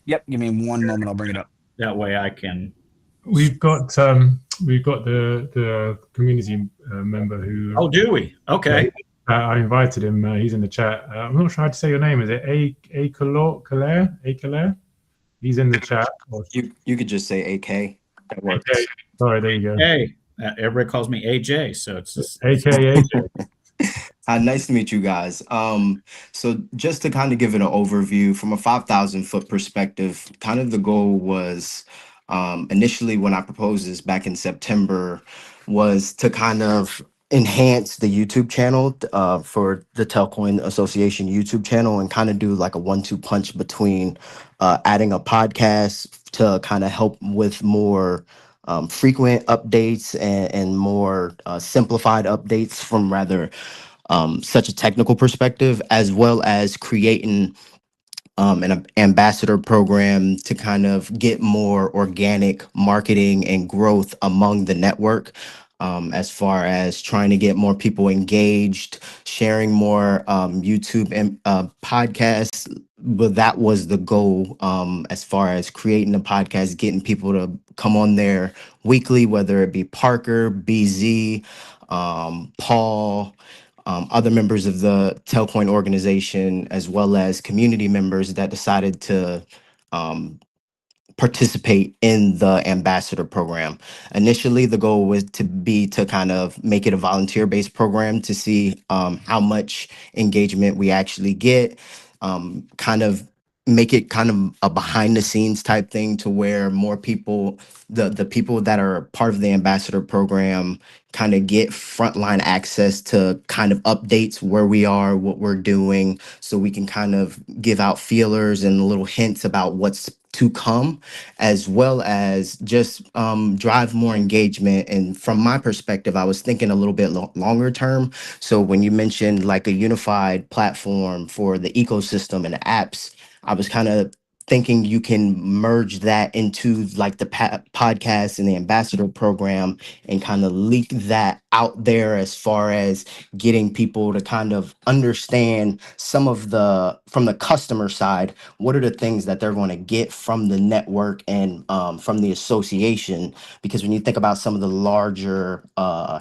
Yep, give me one moment. I'll bring it up. That way I can. We've got the community member who. Oh, do we? Okay. I invited him. He's in the chat. I'm not sure how to say your name. Is it Akaler? He's in the chat. You could just say AK. That works. AK. Sorry, there you go. Hey, everybody calls me AJ, so it's just AKA. Nice to meet you guys. So just to kind of give it an overview from a 5,000 foot perspective, kind of the goal was initially when I proposed this back in September was to kind of enhance the YouTube channel for the Telcoin Association YouTube channel and kind of do like a 1-2 punch between adding a podcast to kind of help with more frequent updates and more simplified updates from rather such a technical perspective, as well as creating an ambassador program to kind of get more organic marketing and growth among the network, as far as trying to get more people engaged, sharing more YouTube and podcasts. But that was the goal, as far as creating a podcast, getting people to come on there weekly, whether it be Parker, BZ, Paul, other members of the Telcoin organization, as well as community members that decided to um, participate in the ambassador program. Initially, the goal was to kind of make it a volunteer-based program to see how much engagement we actually get, kind of make it kind of a behind the scenes type thing to where more people, the people that are part of the ambassador program kind of get frontline access to kind of updates where we are, what we're doing, so we can kind of give out feelers and little hints about what's to come, as well as just drive more engagement. And from my perspective, I was thinking a little bit longer term. So when you mentioned like a unified platform for the ecosystem and apps, I was kind of thinking you can merge that into like the podcast and the ambassador program and kind of leak that out there as far as getting people to kind of understand some of from the customer side, what are the things that they're going to get from the network and from the association. Because when you think about some of the larger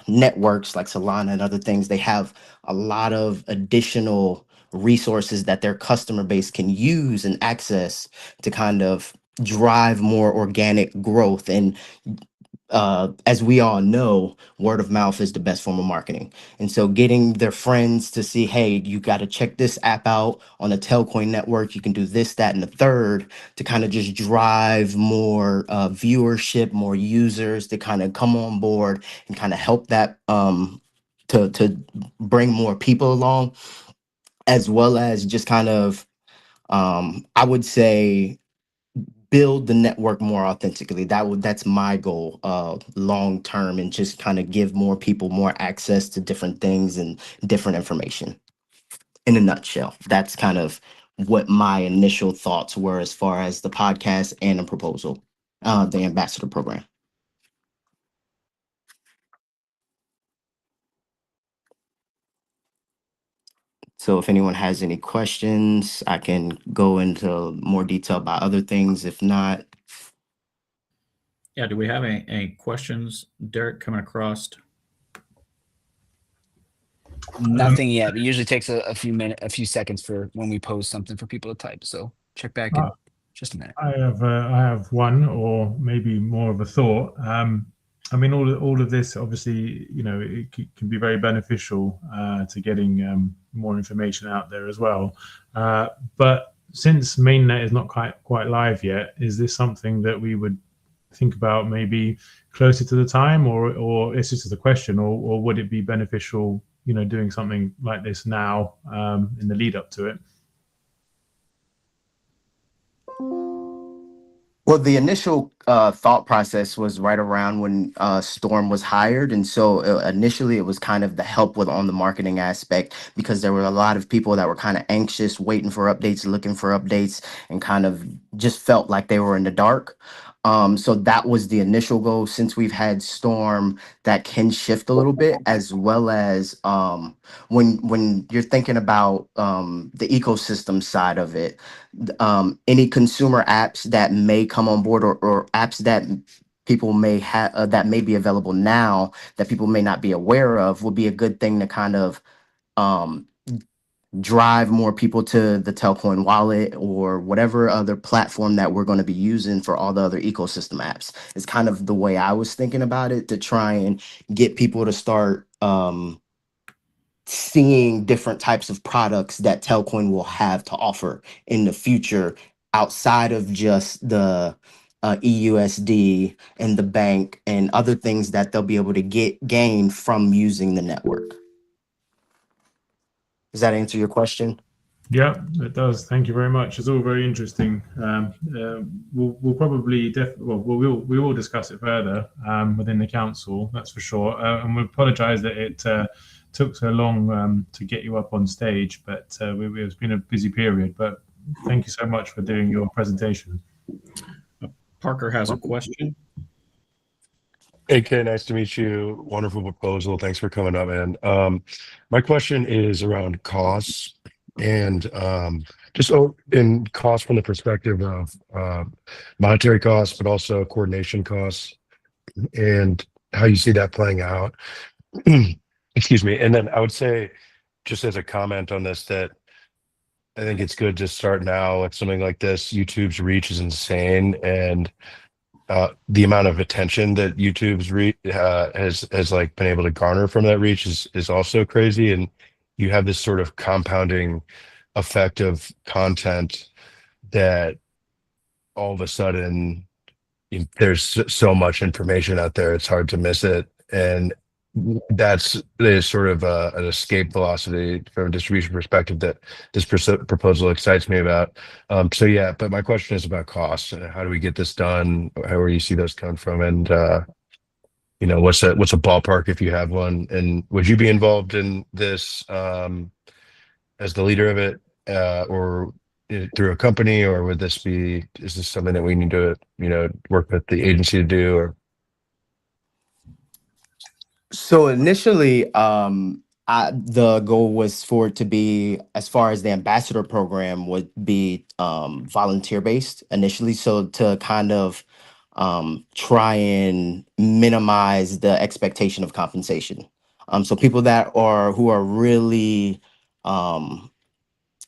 networks like Solana and other things, they have a lot of additional resources that their customer base can use and access to kind of drive more organic growth. And as we all know, word of mouth is the best form of marketing. And so getting their friends to see, hey, you got to check this app out on the Telcoin Network. You can do this, that, and the third, to kind of just drive more viewership, more users to kind of come on board and kind of help that to bring more people along, as well as just kind of, I would say, build the network more authentically. That's my goal long term, and just kind of give more people more access to different things and different information. In a nutshell, that's kind of what my initial thoughts were as far as the podcast and the proposal, the ambassador program. So if anyone has any questions, I can go into more detail about other things. If not, Yeah, do we have any questions, Derek, coming across? Nothing yet. It usually takes a few seconds for when we post something for people to type. So check back in just a minute. I have one, or maybe more of a thought. I mean, all of this, obviously, you know, it can be very beneficial to getting more information out there as well. But since mainnet is not quite live yet, is this something that we would think about maybe closer to the time, or it's just a question, or would it be beneficial, you know, doing something like this now in the lead up to it? well, the initial thought process was right around when Storm was hired. And so initially it was kind of the help on the marketing aspect, because there were a lot of people that were kind of anxious, waiting for updates, looking for updates, and kind of just felt like they were in the dark. So that was the initial goal. Since we've had Storm, that can shift a little bit, as well as when you're thinking about the ecosystem side of it, any consumer apps that may come on board, or apps that people may have that may be available now that people may not be aware of, would be a good thing to kind of drive more people to the Telcoin wallet or whatever other platform that we're going to be using for all the other ecosystem apps. Is kind of the way I was thinking about it, to try and get people to start seeing different types of products that Telcoin will have to offer in the future, outside of just the eUSD and the bank and other things that they'll be able to gain from using the network. Does that answer your question? Yeah, it does. Thank you very much. It's all very interesting. We'll probably we will discuss it further within the council, that's for sure. And we apologise that it took so long to get you up on stage, but it's been a busy period. But thank you so much for doing your presentation. Parker has a question. Hey, Ken, nice to meet you. Wonderful proposal. Thanks for coming up, man. My question is around costs, and just in cost from the perspective of monetary costs, but also coordination costs, and how you see that playing out. excuse me. And then I would say, just as a comment on this, that I think it's good to start now with something like this. YouTube's reach is insane, and the amount of attention that YouTube's reach has like been able to garner from that reach is also crazy. And you have this sort of compounding effect of content that all of a sudden there's so much information out there, it's hard to miss it. And there's sort of an escape velocity from a distribution perspective that this proposal excites me about. So yeah, but my question is about costs. How do we get this done? How do you see those come from? And what's a ballpark if you have one? And would you be involved in this as the leader of it, or through a company, or is this something that we need to work with the agency to do? Or So initially, the goal was for it to be, as far as the ambassador program, would be volunteer based initially. So to kind of try and minimize the expectation of compensation. So people who are really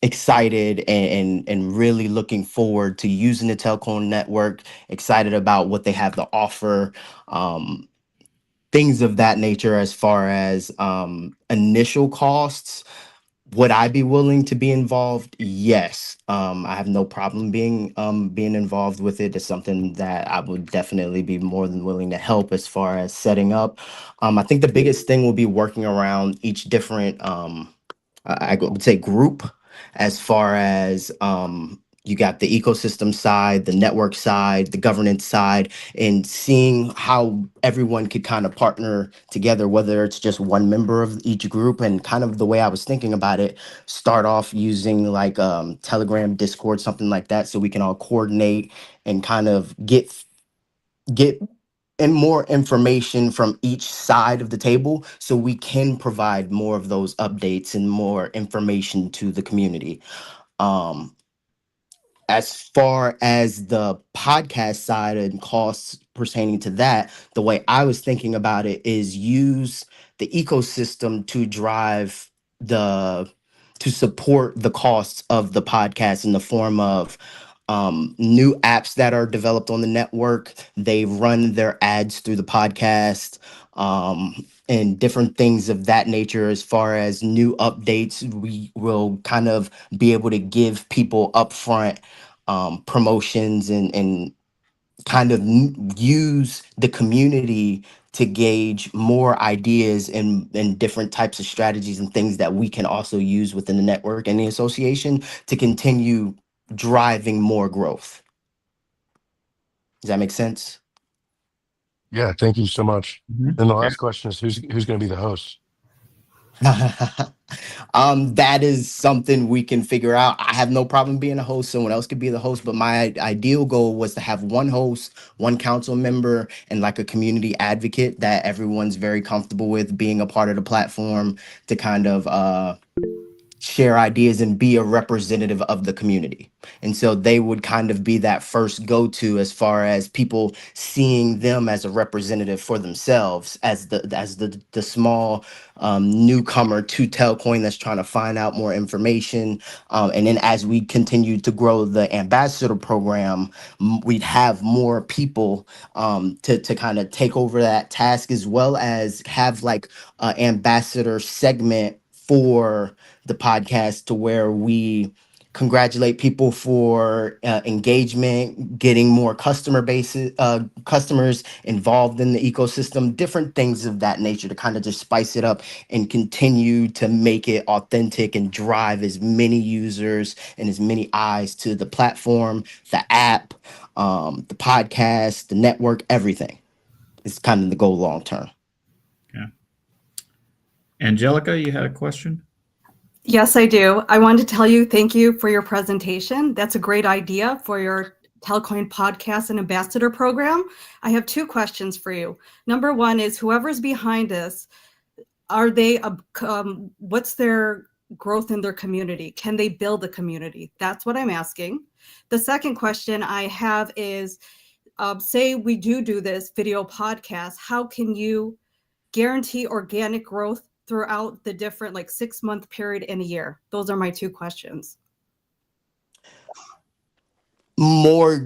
excited and really looking forward to using the Telcoin network, excited about what they have to offer. Things of that nature. As far as initial costs, would I be willing to be involved? Yes. I have no problem being involved with it. It's something that I would definitely be more than willing to help as far as setting up. I think the biggest thing will be working around each different I would say group, as far as you got the ecosystem side, the network side, the governance side, and seeing how everyone could kind of partner together, whether it's just one member of each group. And kind of the way I was thinking about it, start off using like Telegram, Discord, something like that, so we can all coordinate and kind of get and more information from each side of the table, so we can provide more of those updates and more information to the community. Um, as far as the podcast side and costs pertaining to that, the way I was thinking about it is use the ecosystem to drive to support the costs of the podcast in the form of new apps that are developed on the network. They run their ads through the podcast, and different things of that nature. As far as new updates, we will kind of be able to give people upfront promotions and kind of use the community to gauge more ideas and different types of strategies and things that we can also use within the network and the association to continue driving more growth. Does that make sense? yeah, thank you so much. Mhm. And the last question is, who's going to be the host? That is something we can figure out. I have no problem being a host. Someone else could be the host, but my ideal goal was to have one host, one council member, and like a community advocate that everyone's very comfortable with being a part of the platform to kind of share ideas and be a representative of the community. And so they would kind of be that first go-to, as far as people seeing them as a representative for themselves, as the small newcomer to Telcoin that's trying to find out more information. And then as we continue to grow the ambassador program, we'd have more people to kind of take over that task, as well as have like an ambassador segment for the podcast, to where we congratulate people for engagement, getting more customers involved in the ecosystem, different things of that nature, to kind of just spice it up and continue to make it authentic and drive as many users and as many eyes to the platform, the app, the podcast, the network, everything. It's kind of the goal long term. Yeah. Angelica, you had a question? Yes, I do. I wanted to tell you thank you for your presentation. That's a great idea for your Telcoin podcast and ambassador program. I have two questions for you. Number one is, whoever's behind this, are they what's their growth in their community? Can they build a community? That's what I'm asking. The second question I have is, say we do this video podcast, how can you guarantee organic growth throughout the different like 6-month period in a year? Those are my 2 questions. More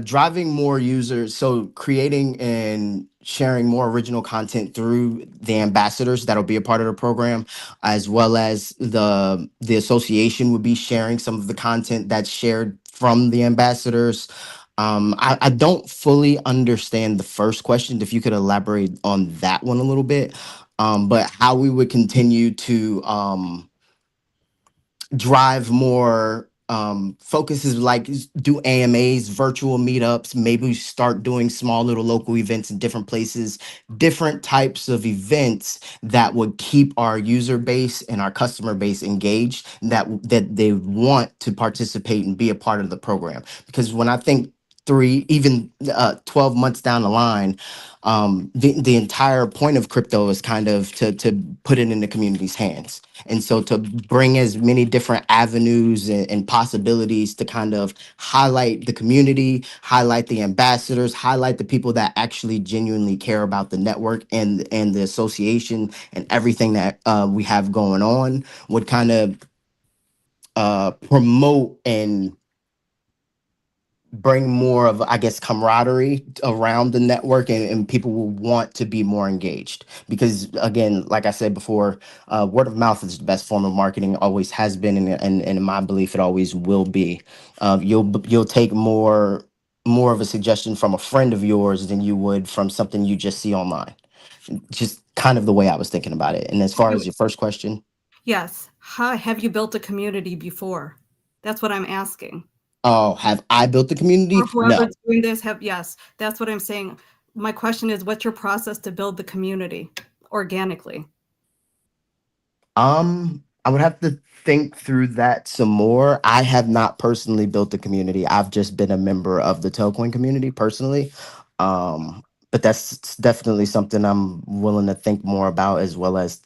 driving more users, so creating and sharing more original content through the ambassadors that'll be a part of the program, as well as the association would be sharing some of the content that's shared from the ambassadors. I don't fully understand the first question, if you could elaborate on that one a little bit. But how we would continue to drive more focuses, like do AMAs, virtual meetups, maybe start doing small little local events in different places, different types of events that would keep our user base and our customer base engaged, that they want to participate and be a part of the program. Because when I think 12 months down the line, the entire point of crypto is kind of to put it in the community's hands. And so to bring as many different avenues and possibilities to kind of highlight the community, highlight the ambassadors, highlight the people that actually genuinely care about the network and the association and everything that we have going on, would kind of promote and bring more of, I guess, camaraderie around the network, and people will want to be more engaged. Because again, like I said before, word of mouth is the best form of marketing, always has been, and in my belief, it always will be. You'll take more of a suggestion from a friend of yours than you would from something you just see online. Just kind of the way I was thinking about it. And as far as your first question, Yes. How have you built a community before? That's what I'm asking. oh, have I built the community? Or No. whoever's doing this yes, that's what I'm saying. My question is, what's your process to build the community organically? I would have to think through that some more. I have not personally built a community. I've just been a member of the Telcoin community personally. But that's definitely something I'm willing to think more about, as well as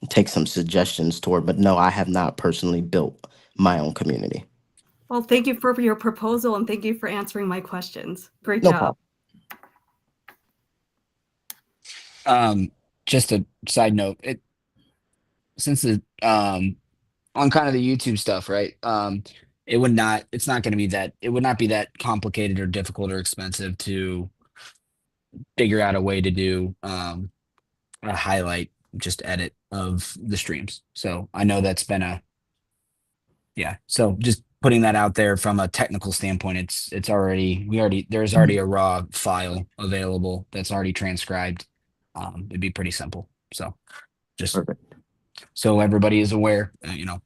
take some suggestions toward. But no, I have not personally built my own community. Well, thank you for your proposal, and thank you for answering my questions. Great No job. problem. Just a side note, since the on kind of the YouTube stuff, right? It's not going to be that, it would not be that complicated or difficult or expensive to figure out a way to do a highlight, just edit of the streams. So I know that's been so just putting that out there from a technical standpoint, there's already a raw file available that's already transcribed. It'd be pretty simple. So just Perfect. so everybody is aware,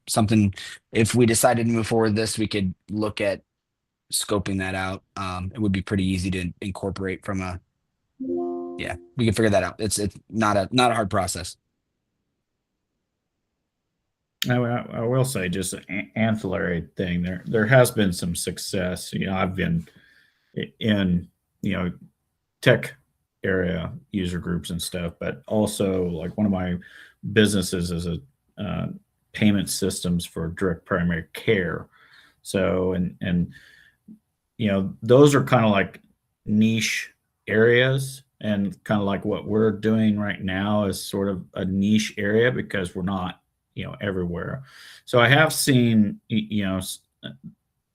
something, if we decided to move forward this, we could look at scoping that out. It would be pretty easy to incorporate from we can figure that out. It's not a hard process. I will say, just an ancillary thing, there has been some success. I've been in tech area user groups and stuff, but also like one of my businesses is a payment systems for direct primary care. So and those are kind of like niche areas, and kind of like what we're doing right now is sort of a niche area, because we're not everywhere. So I have seen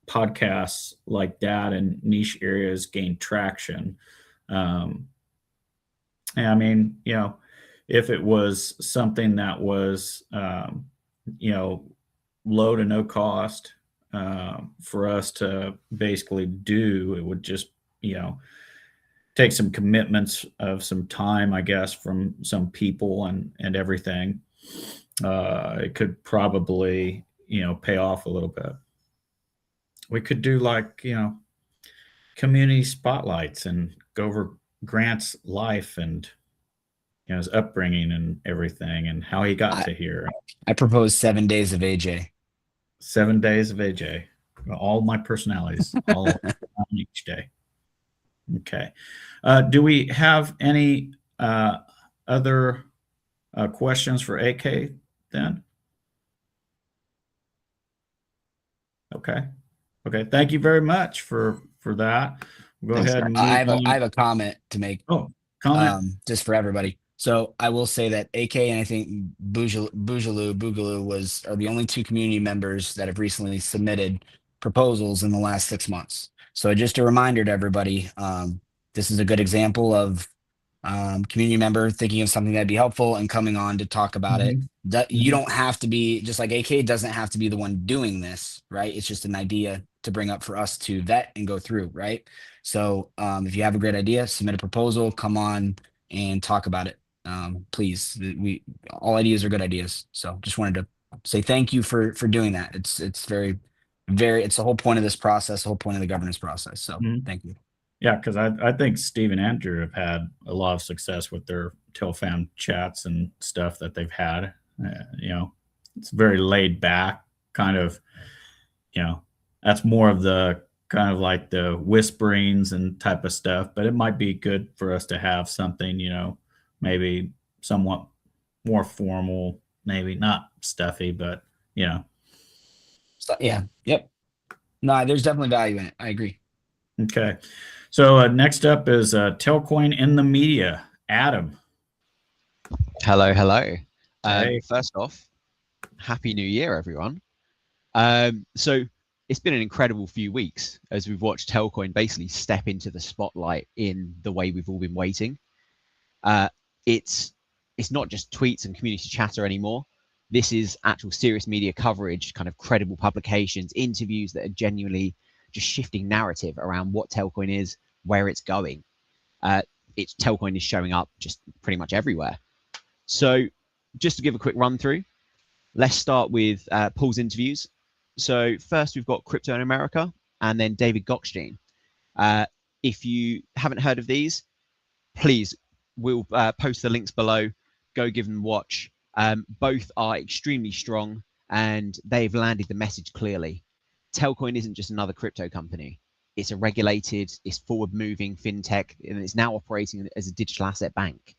podcasts like that in niche areas gain traction. And I mean, if it was something that was low to no cost for us to basically do, it would just take some commitments of some time, I guess, from some people and everything. It could probably pay off a little bit. We could do like community spotlights and go over Grant's life and his upbringing and everything, and how he got to here. I propose 7 days of AJ. 7 days of AJ. All my personalities, all on each day. Okay. Do we have any other questions for AK then? Okay. Thank you very much for that. Go ahead and move I on. have a comment to make. Oh, comment. Just for everybody. So I will say that AK and I think Boogaloo are the only two community members that have recently submitted proposals in the last 6 months. So just a reminder to everybody, this is a good example of community member thinking of something that'd be helpful and coming on to talk about it. You don't have to be, just like AK doesn't have to be the one doing this, right? It's just an idea to bring up for us to vet and go through, right? So if you have a great idea, submit a proposal, come on and talk about it. Please, all ideas are good ideas. So just wanted to say thank you for doing that. It's very, it's the whole point of this process, the whole point of the governance process. So thank you. Yeah, because I think Steve and Andrew have had a lot of success with their TelFam chats and stuff that they've had. It's very laid back, kind of, that's more of the kind of like the whisperings and type of stuff, but it might be good for us to have something, maybe somewhat more formal, maybe not stuffy, but, So, yeah. Yep. No, there's definitely value in it. I agree. Okay. So next up is Telcoin in the media. Adam. Hello, hello. Hey. First off, Happy New Year, everyone. So it's been an incredible few weeks as we've watched Telcoin basically step into the spotlight in the way we've all been waiting. It's not just tweets and community chatter anymore. This is actual serious media coverage, kind of credible publications, interviews that are genuinely just shifting narrative around what Telcoin is, where it's going. Telcoin is showing up just pretty much everywhere. So just to give a quick run through, let's start with Paul's interviews. So first we've got Crypto in America and then David Gokhshtein. If you haven't heard of these, please, we'll post the links below. Go give them a watch. Both are extremely strong and they've landed the message clearly. Telcoin isn't just another crypto company. It's a regulated, it's forward-moving fintech, and it's now operating as a digital asset bank.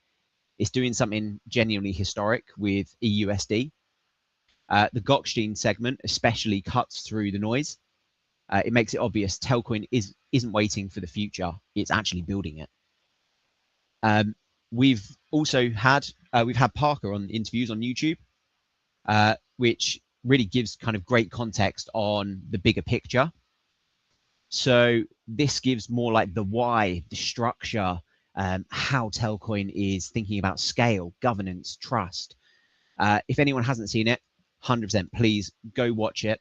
It's doing something genuinely historic with eUSD. The Gokhshtein segment especially cuts through the noise. It makes it obvious Telcoin isn't waiting for the future. It's actually building it. We've also had Parker on interviews on YouTube, which really gives kind of great context on the bigger picture. So this gives more like the why, the structure, how Telcoin is thinking about scale, governance, trust. If anyone hasn't seen it, 100% please go watch it.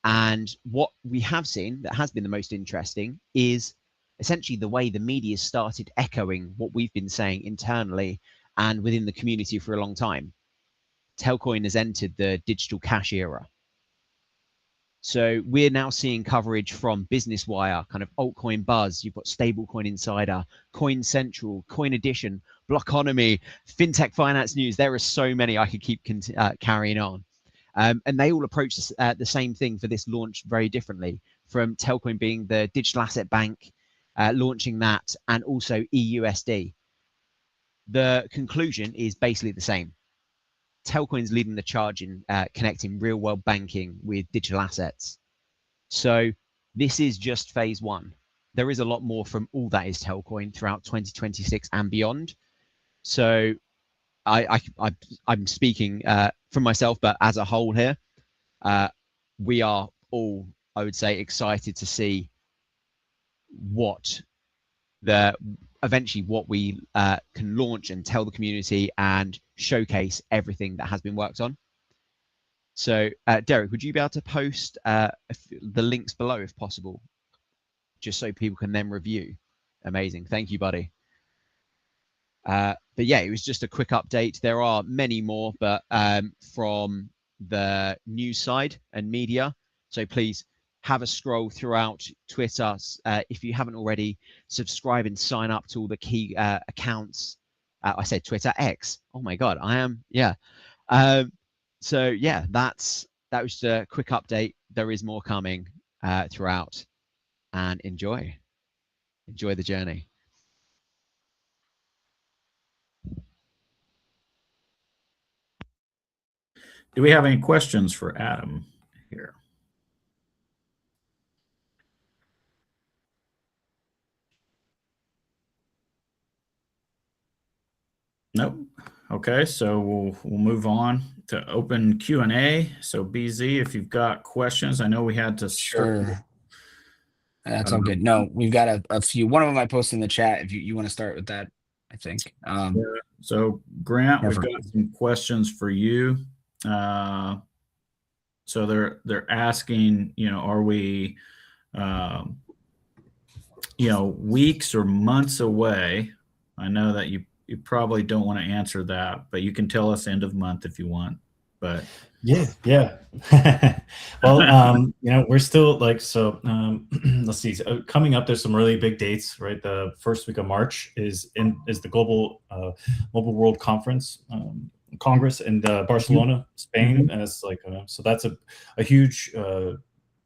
And what we have seen that has been the most interesting is essentially the way the media started echoing what we've been saying internally and within the community for a long time. Telcoin has entered the digital cash era. So we're now seeing coverage from Business Wire, kind of altcoin buzz. You've got Stablecoin Insider, Coin Central, Coin Edition, Blockonomy, FinTech Finance News. There are so many I could keep carrying on. And they all approach the same thing for this launch very differently, from Telcoin being the digital asset bank, launching that, and also eUSD. The conclusion is basically the same. Telcoin's leading the charge in connecting real-world banking with digital assets. So this is just phase one. There is a lot more from all that is Telcoin throughout 2026 and beyond. So I'm speaking from myself, but as a whole here, we are all, I would say, excited to see eventually what we can launch and tell the community and showcase everything that has been worked on. So Derek, would you be able to post the links below if possible, just so people can then review? Amazing. Thank you, buddy. But yeah, it was just a quick update. There are many more, but from the news side and media. So please have a scroll throughout Twitter. If you haven't already, subscribe and sign up to all the key accounts. I said Twitter, X. Oh my God, I am. Yeah. So yeah, that was just a quick update. There is more coming throughout, and enjoy the journey. Do we have any questions for Adam here? Nope. Okay, so we'll move on to open Q&A. So BZ, if you've got questions, I know we had to Sure. That's all good. No, we've got a few. One of them I posted in the chat. If you want to start with that, I think. So Grant, we've Perfect. got some questions for you. So they're asking, are we, weeks or months away? I know that you probably don't want to answer that, but you can tell us end of month if you want. But yeah. Well, we're still let's see. Coming up, there's some really big dates, right? The first week of March is the Global Mobile World Congress in Barcelona, Spain, and it's so that's a huge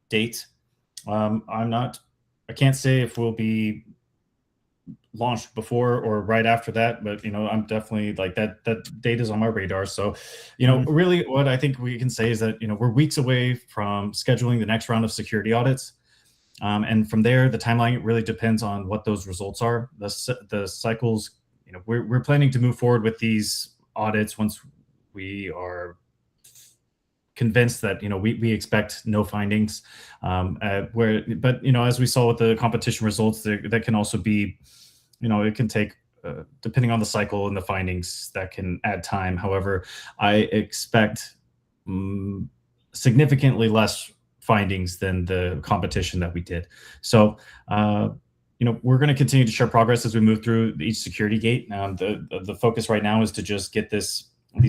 date. I can't say if we'll be launched before or right after that, but I'm definitely that date is on my radar. So really what I think we can say is that we're weeks away from scheduling the next round of security audits, and from there the timeline really depends on what those results are. The cycles, we're planning to move forward with these audits once we are convinced that we expect no findings, but as we saw with the competition results, that can also be it can take, depending on the cycle and the findings, that can add time. However, I expect significantly less findings than the competition that we did. So, we're going to continue to share progress as we move through each security gate. The focus right now is to just get these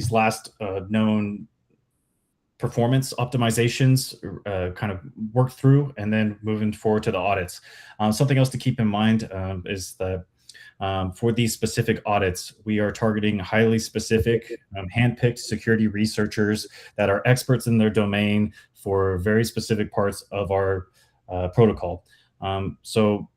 last known performance optimizations kind of worked through, and then moving forward to the audits. Something else to keep in mind is that for these specific audits, we are targeting highly specific, handpicked security researchers that are experts in their domain for very specific parts of our protocol. So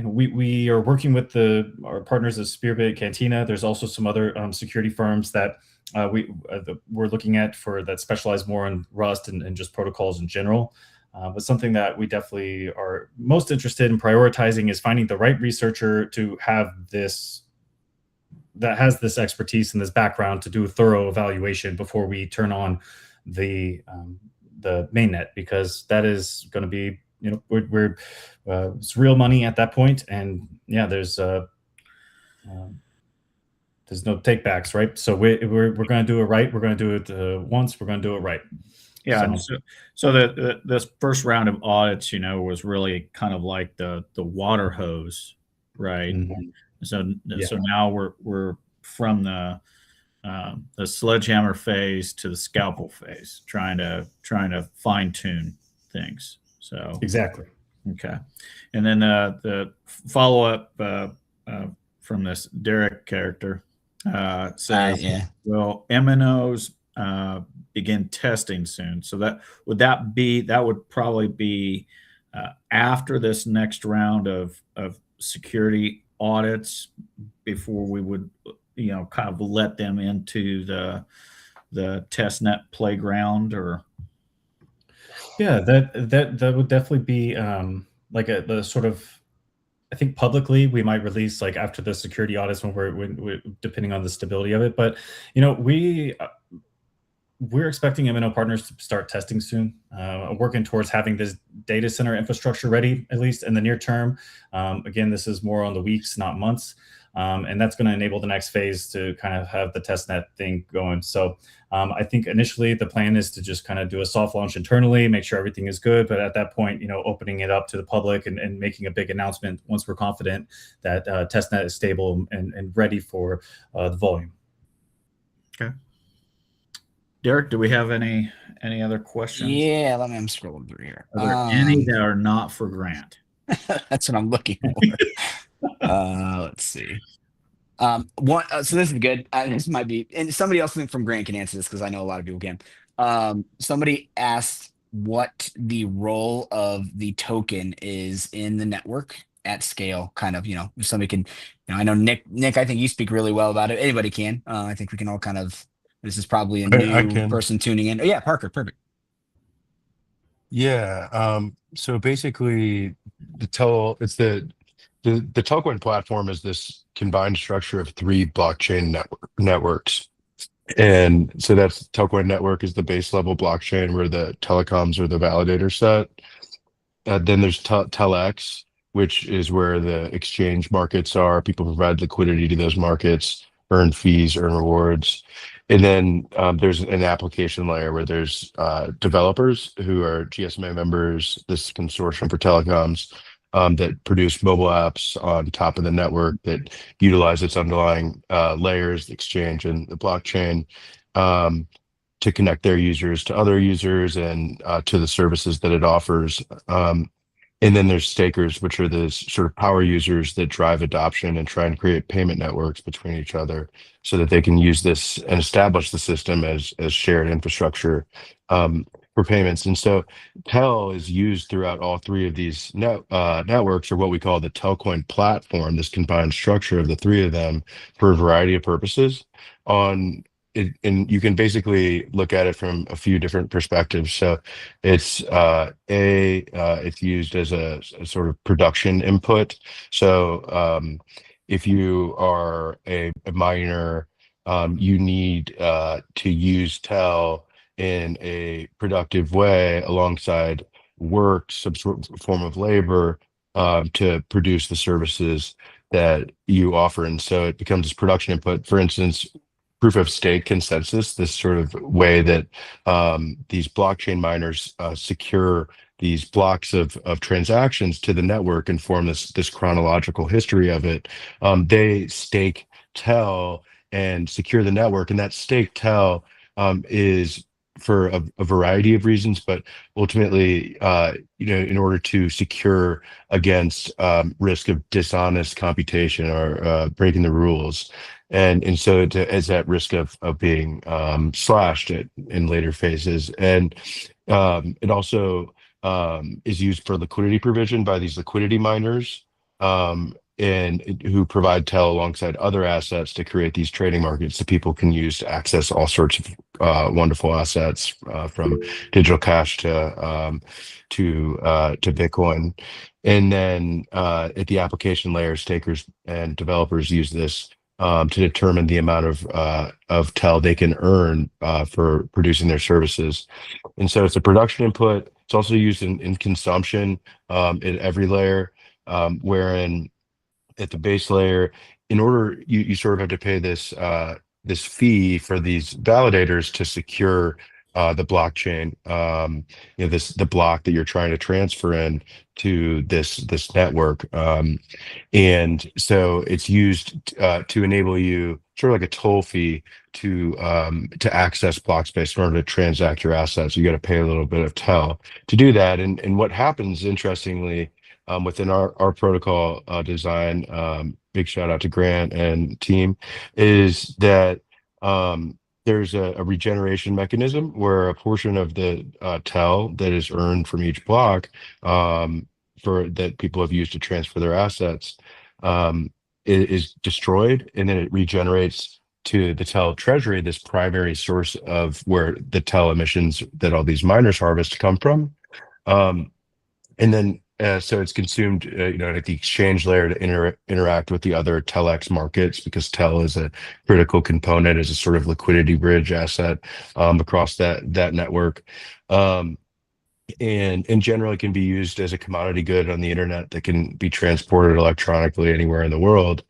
we are working with our partners at Spearbit, Cantina. There's also some other security firms that we're looking at that specialize more in Rust and just protocols in general. But something that we definitely are most interested in prioritizing is finding the right researcher to have that has this expertise and this background to do a thorough evaluation before we turn on the mainnet, because that is going to be it's real money at that point, and there's no takebacks, right? So we're going to do it right. We're going to do it once. We're going to do it right. Yeah. So this first round of audits, was really kind of like the water hose, right? Mm-hmm. So now we're from the sledgehammer phase to the scalpel phase, trying to fine tune things. So exactly. Okay. And then the follow up from this Derek character says, well, MNOs begin testing soon. So that would probably be after this next round of security audits, before we would kind of let them into the testnet playground. Or that would definitely be the sort of, I think publicly we might release after the security audits when we're depending on the stability of it. But we're expecting MNO partners to start testing soon, working towards having this data center infrastructure ready, at least in the near term. Again, this is more on the weeks, not months. And that's going to enable the next phase to kind of have the testnet thing going. So I think initially the plan is to just kind of do a soft launch internally, make sure everything is good. But at that point, opening it up to the public and making a big announcement once we're confident that testnet is stable and ready for the volume. Okay. Derek, do we have any other questions? Yeah, I'm scrolling through here. Are there any that are not for Grant? That's what I'm looking for. Let's see. So this is good. This might be, and somebody else from Grant can answer this because I know a lot of people can. Somebody asked what the role of the token is in the network at scale. Kind of, if somebody can, I know Nick, I think you speak really well about it. Anybody can. I think we can all kind of. This is probably a new person tuning in. Oh, yeah, Parker, perfect. Yeah. So basically, it's the The Telcoin platform is this combined structure of three blockchain networks. And so that's Telcoin Network is the base level blockchain where the telecoms are the validator set. Then there's Telex, which is where the exchange markets are. People provide liquidity to those markets, earn fees, earn rewards. And then there's an application layer where there's developers who are GSMA members, this consortium for telecoms that produce mobile apps on top of the network that utilize its underlying layers, the exchange and the blockchain. To connect their users to other users and to the services that it offers. And then there's stakers, which are the sort of power users that drive adoption and try and create payment networks between each other so that they can use this and establish the system as shared infrastructure for payments. And so Tel is used throughout all three of these networks, or what we call the Telcoin platform, this combined structure of the three of them for a variety of purposes and you can basically look at it from a few different perspectives. So it's it's used as a sort of production input. So if you are a miner, you need to use Tel in a productive way alongside work, some sort of form of labor to produce the services that you offer. And so it becomes this production input. For instance, proof of stake consensus, this sort of way that these blockchain miners secure these blocks of transactions to the network and form this chronological history of it. They stake Tel and secure the network, and that stake Tel is for a variety of reasons, but ultimately, in order to secure against risk of dishonest computation or breaking the rules. And so it is at risk of being slashed in later phases. And it also is used for liquidity provision by these liquidity miners and who provide Tel alongside other assets to create these trading markets that people can use to access all sorts of wonderful assets from digital cash to Bitcoin. And then at the application layer, stakers and developers use this to determine the amount of Tel they can earn for producing their services. And so it's a production input. It's also used in consumption at every layer, wherein at the base layer, in order you sort of have to pay this this fee for these validators to secure the blockchain, the block that you're trying to transfer in to this network. And so it's used to enable you sort of like a toll fee to access block space in order to transact your assets. You got to pay a little bit of Tel to do that. And what happens, interestingly, within our protocol design, big shout out to Grant and team, is that there's a regeneration mechanism where a portion of the Tel that is earned from each block that people have used to transfer their assets is destroyed, and then it regenerates to the Tel Treasury, this primary source of where the Tel emissions that all these miners harvest come from. And then so it's consumed, at the exchange layer to interact with the other Telex markets, because Tel is a critical component as a sort of liquidity bridge asset across that network. And generally can be used as a commodity good on the internet that can be transported electronically anywhere in the world.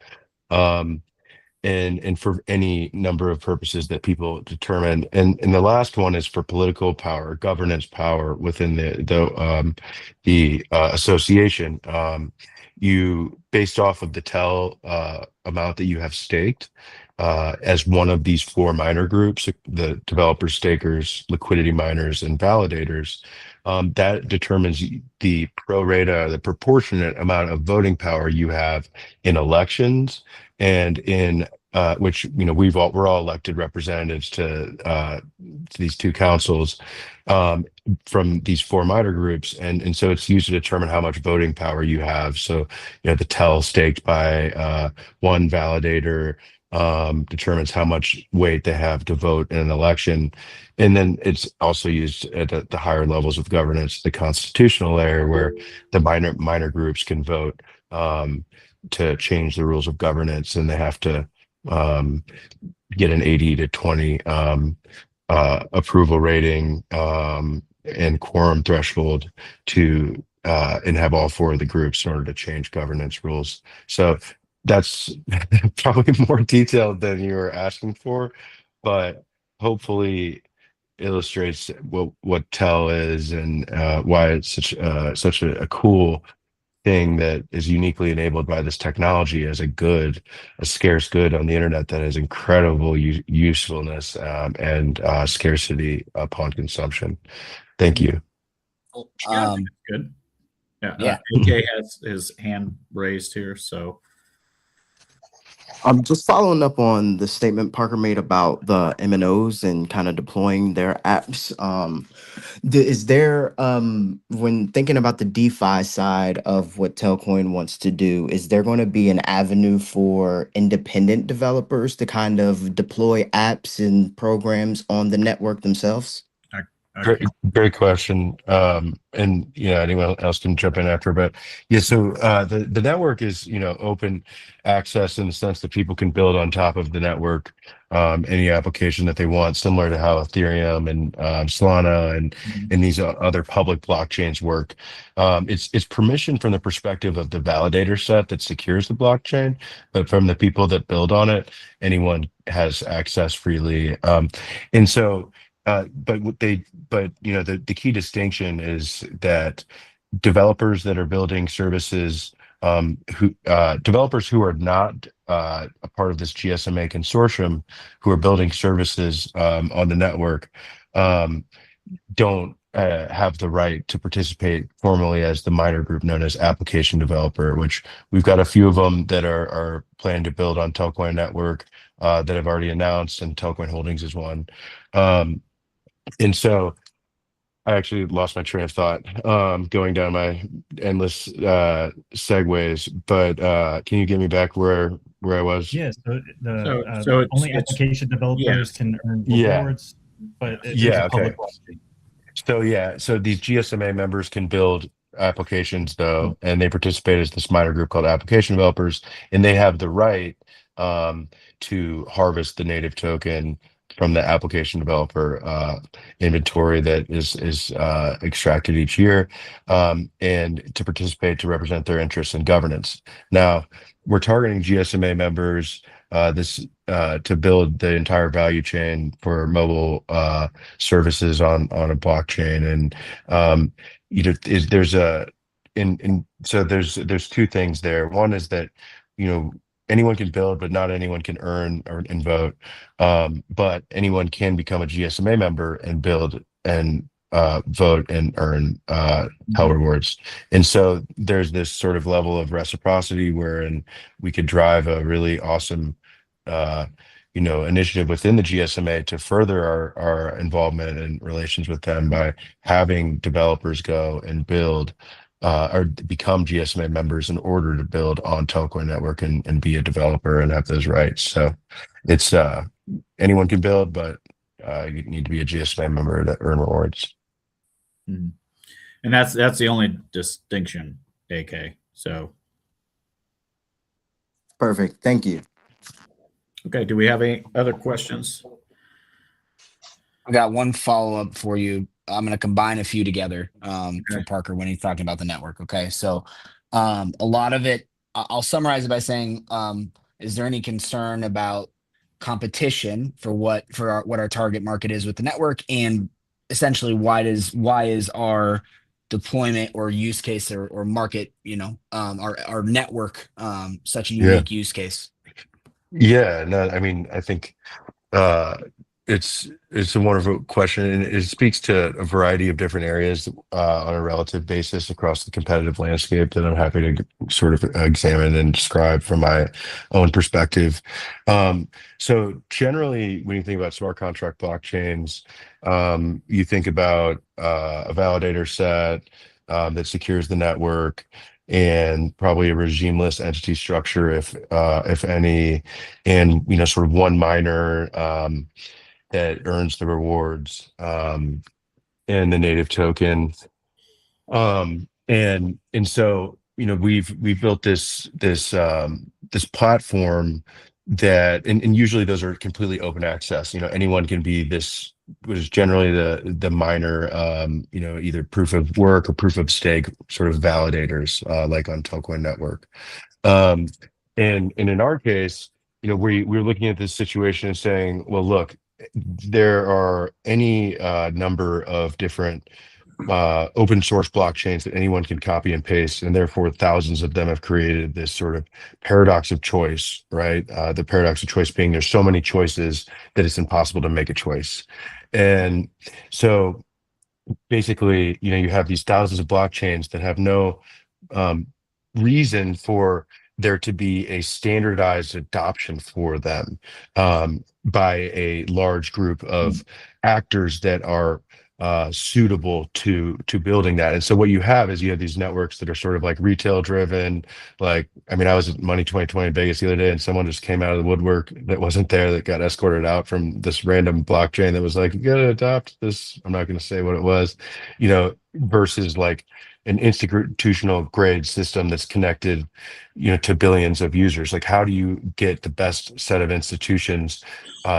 And for any number of purposes that people determine. And the last one is for political power, governance power within the association. You, based off of the Tel amount that you have staked as one of these four miner groups, the developers, stakers, liquidity miners, and validators, that determines the pro rata, the proportionate amount of voting power you have in elections and in which we're all elected representatives to these two councils from these four miner groups, and so it's used to determine how much voting power you have. So the Tel staked by one validator determines how much weight they have to vote in an election. And then it's also used at the higher levels of governance, the constitutional layer, where the minor groups can vote to change the rules of governance, and they have to get an 80 to 20 approval rating and quorum threshold to and have all 4 of the groups in order to change governance rules. So that's probably more detailed than you were asking for, but hopefully illustrates what Tel is and why it's such a cool thing that is uniquely enabled by this technology as a scarce good on the internet that has incredible usefulness and scarcity upon consumption. Thank you. Yeah, I think it's good. Yeah. AK has his hand raised here, so I'm just following up on the statement Parker made about the MNOs and kind of deploying their apps. Is there, when thinking about the DeFi side of what Telcoin wants to do, is there going to be an avenue for independent developers to kind of deploy apps and programs on the network themselves? Great question. And anyone else can jump in after, but yeah, so the network is, open access in the sense that people can build on top of the network any application that they want, similar to how Ethereum and Solana and these other public blockchains work. It's permission from the perspective of the validator set that secures the blockchain, but from the people that build on it, anyone has access freely. And so the key distinction is that developers that are building services, developers who are not a part of this GSMA consortium, who are building services on the network, don't have the right to participate formally as the minor group known as application developer, which we've got a few of them that are planning to build on Telcoin Network that have already announced, and Telcoin Holdings is one. And so I actually lost my train of thought going down my endless segues, but can you get me back where I was? Yes. Yeah, So only it's application developers can earn Yeah. rewards, but there's Yeah, a public okay. blockchain. So these GSMA members can build applications though, and they participate as this minor group called application developers, and they have the right to harvest the native token from the application developer inventory that is extracted each year, and to participate to represent their interests in governance. Now, we're targeting GSMA members to build the entire value chain for mobile services on a blockchain, and there's 2 things there. One is that anyone can build, but not anyone can earn and vote. But anyone can become a GSMA member and build and vote and earn Tel rewards. And so there's this sort of level of reciprocity wherein we could drive a really awesome initiative within the GSMA to further our involvement and relations with them by having developers go and build or become GSMA members in order to build on Telcoin Network and be a developer and have those rights. So it's anyone can build, but you need to be a GSMA member to earn rewards. And that's the only distinction, AK. So Perfect. Thank you. okay, do we have any other questions? I got one follow-up for you. I'm going to combine a few together for Parker when he's talking about the network. Okay. So a lot of it, I'll summarize it by saying, is there any concern about competition for what our target market is with the network? And essentially why is our deployment or use case or market, our network such a unique use case? Yeah, no, I mean, I think it's a wonderful question, and it speaks to a variety of different areas on a relative basis across the competitive landscape that I'm happy to sort of examine and describe from my own perspective. So generally, when you think about smart contract blockchains, you think about a validator set that secures the network, and probably a regimeless entity structure, if any, and sort of one miner that earns the rewards and the native token. And so we've built this platform that, and usually those are completely open access. Anyone can be this, what is generally the minor, either proof of work or proof of stake sort of validators, like on Telcoin Network. Um, and in our case, we're looking at this situation and saying, well, look, there are any number of different open source blockchains that anyone can copy and paste, and therefore thousands of them have created this sort of paradox of choice, right? The paradox of choice being there's so many choices that it's impossible to make a choice. And so basically, you have these thousands of blockchains that have no reason for there to be a standardized adoption for them by a large group of actors that are suitable to building that. And so what you have is these networks that are sort of like retail driven. I was at Money 2020 in Vegas the other day, and someone just came out of the woodwork that wasn't there, that got escorted out from this random blockchain that was like, you gotta adopt this. I'm not going to say what it was, versus like an institutional grade system that's connected, to billions of users. Like, how do you get the best set of institutions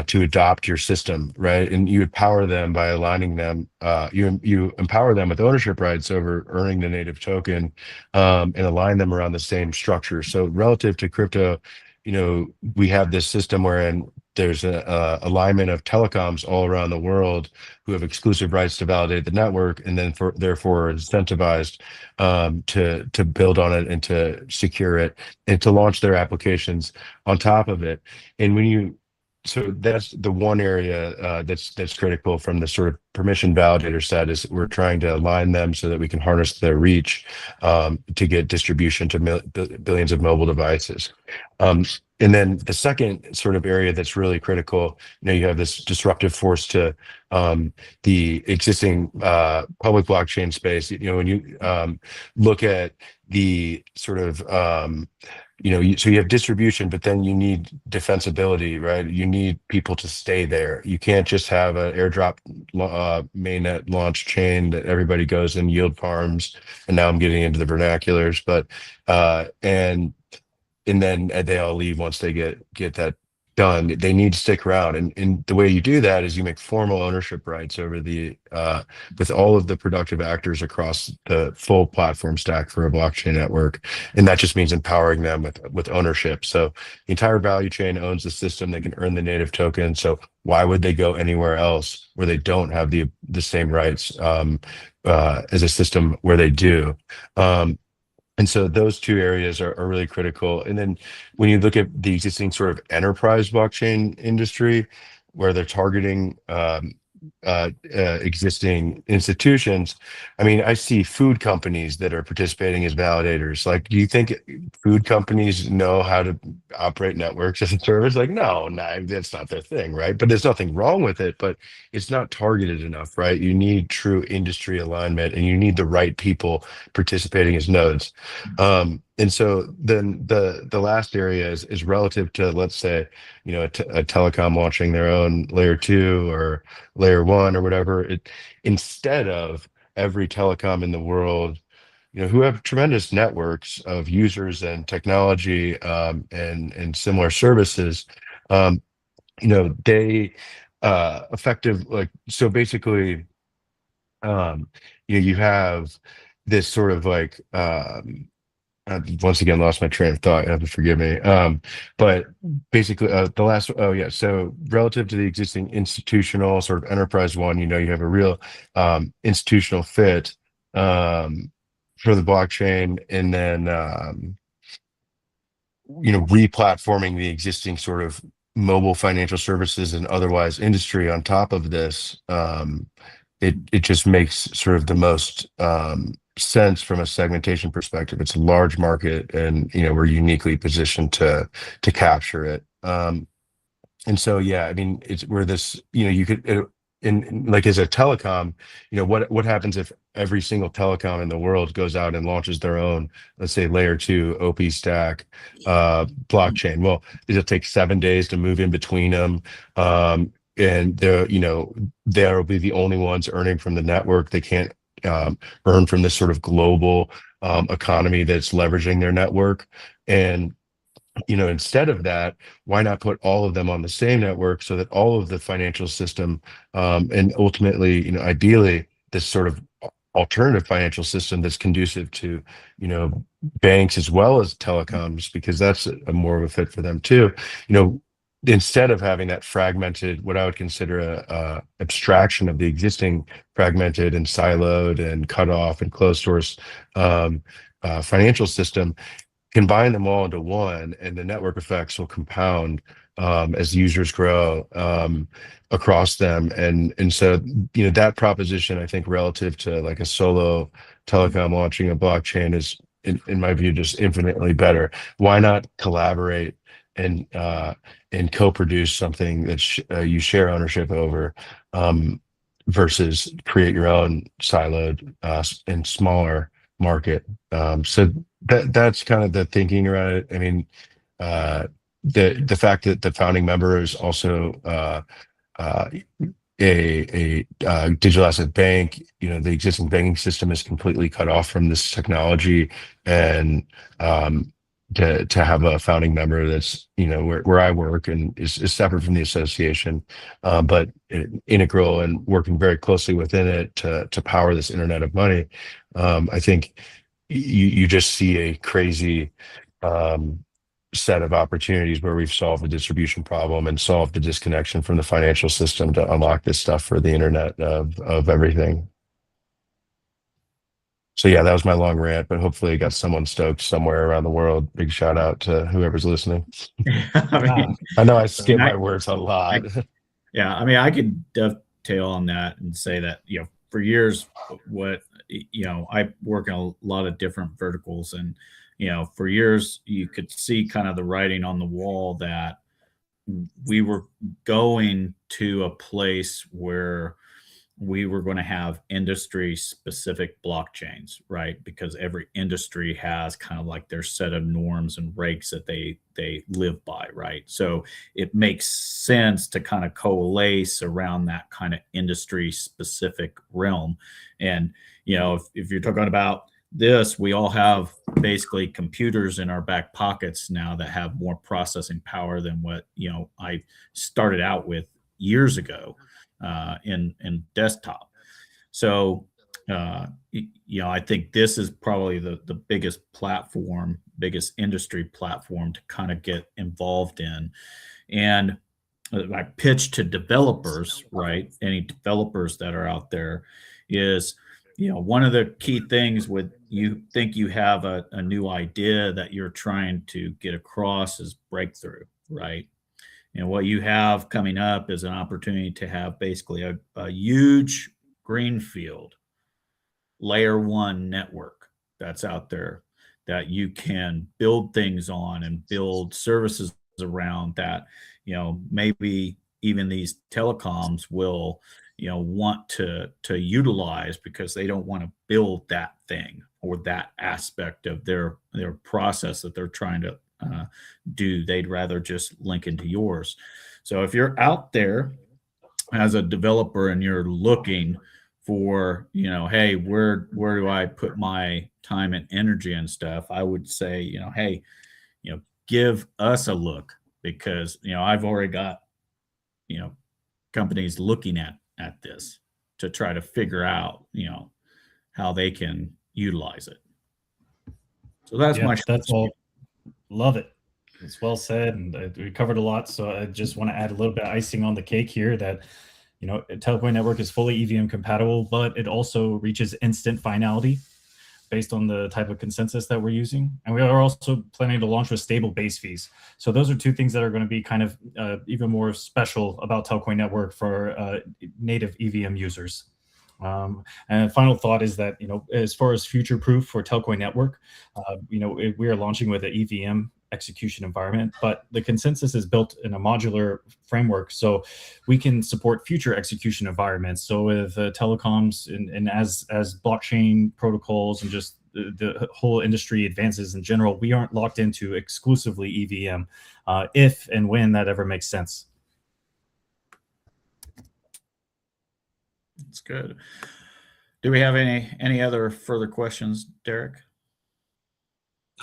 to adopt your system, right? And you empower them by aligning them. You empower them with ownership rights over earning the native token, and align them around the same structure. So relative to crypto, we have this system wherein there's a alignment of telecoms all around the world who have exclusive rights to validate the network, and then therefore incentivized to build on it and to secure it and to launch their applications on top of it. And so that's the one area that's critical from the sort of permission validator set, is we're trying to align them so that we can harness their reach to get distribution to billions of mobile devices. And then the second sort of area that's really critical, you have this disruptive force to the existing public blockchain space. When you look at the sort of so you have distribution, but then you need defensibility, right? You need people to stay there. You can't just have an airdrop mainnet launch chain that everybody goes and yield farms. And now I'm getting into the vernaculars, but and then they all leave once they get that done. They need to stick around, and the way you do that is you make formal ownership rights over the with all of the productive actors across the full platform stack for a blockchain network, and that just means empowering them with ownership. So the entire value chain owns the system. They can earn the native token. So why would they go anywhere else where they don't have the same rights as a system where they do? And so those two areas are really critical. And then when you look at the existing sort of enterprise blockchain industry, where they're targeting existing institutions, I see food companies that are participating as validators. Like, do you think food companies know how to operate networks as a service? Like, no, that's not their thing, right? But there's nothing wrong with it, but it's not targeted enough, right? You need true industry alignment, and you need the right people participating as nodes. And so then the last area is relative to, let's say, a telecom launching their own layer 2 or layer 1 or whatever. Instead of every telecom in the world, who have tremendous networks of users and technology and similar services, they effective, like, so basically, you have this sort of like once again lost my train of thought. You have to forgive me. But basically, the last. Oh yeah. So relative to the existing institutional sort of enterprise one, you have a real institutional fit for the blockchain, and then replatforming the existing sort of mobile financial services and otherwise industry on top of this. It just makes sort of the most sense from a segmentation perspective. It's a large market, and we're uniquely positioned to capture it. And so it's where this you could like as a telecom, what happens if every single telecom in the world goes out and launches their own, let's say, layer 2 OP stack blockchain? Well, it'll take 7 days to move in between them. And they'll be the only ones earning from the network. They can't earn from this sort of global economy that's leveraging their network. And instead of that, why not put all of them on the same network so that all of the financial system, and ultimately, ideally, this sort of alternative financial system that's conducive to, banks as well as telecoms, because that's a more of a fit for them too. Instead of having that fragmented, what I would consider a abstraction of the existing fragmented and siloed and cut off and closed source financial system, combine them all into one, and the network effects will compound as users grow across them. And so, that proposition, I think, relative to like a solo telecom launching a blockchain is, in my view, just infinitely better. Why not collaborate and co-produce something that you share ownership over, versus create your own siloed and smaller market? So that's kind of the thinking around it. I mean, the fact that the founding member is also a digital asset bank, the existing banking system is completely cut off from this technology, and to have a founding member that's where I work and is separate from the association, but integral and working very closely within it to power this internet of money. I think you just see a crazy set of opportunities where we've solved the distribution problem and solved the disconnection from the financial system to unlock this stuff for the internet of everything. So yeah, that was my long rant, but hopefully it got someone stoked somewhere around the world. Big shout out to whoever's listening. I know I skip my words a lot. I could dovetail on that and say that, for years, I work in a lot of different verticals, and, for years you could see kind of the writing on the wall that we were going to a place where we were going to have industry specific blockchains, right? Because every industry has kind of like their set of norms and regs that they live by, right? So it makes sense to kind of coalesce around that kind of industry specific realm. And, if you're talking about this, we all have basically computers in our back pockets now that have more processing power than what, I started out with years ago. In desktop. So, I think this is probably the biggest industry platform to kind of get involved in. And my pitch to developers, right? Any developers that are out there is, one of the key things with you think you have a new idea that you're trying to get across is breakthrough, right? And what you have coming up is an opportunity to have basically a huge greenfield layer one network that's out there that you can build things on and build services around that, maybe even these telecoms will, want to utilize, because they don't want to build that thing or that aspect of their process that they're trying to do. They'd rather just link into yours. So if you're out there as a developer and you're looking for, hey, where do I put my time and energy and stuff, I would say, hey, give us a look, because I've already got companies looking at this to try to figure out how they can utilize it. So that's all. Love it. It's well said, and we covered a lot. So I just want to add a little bit of icing on the cake here that, Telcoin Network is fully EVM compatible, but it also reaches instant finality based on the type of consensus that we're using. And we are also planning to launch with stable base fees. So those are two things that are going to be kind of even more special about Telcoin Network for native EVM users. And final thought is that, as far as future proof for Telcoin Network, we are launching with an EVM execution environment, but the consensus is built in a modular framework, so we can support future execution environments. So with telecoms and as blockchain protocols and just the whole industry advances in general, we aren't locked into exclusively EVM, if and when that ever makes sense. That's good. Do we have any other further questions, Derek?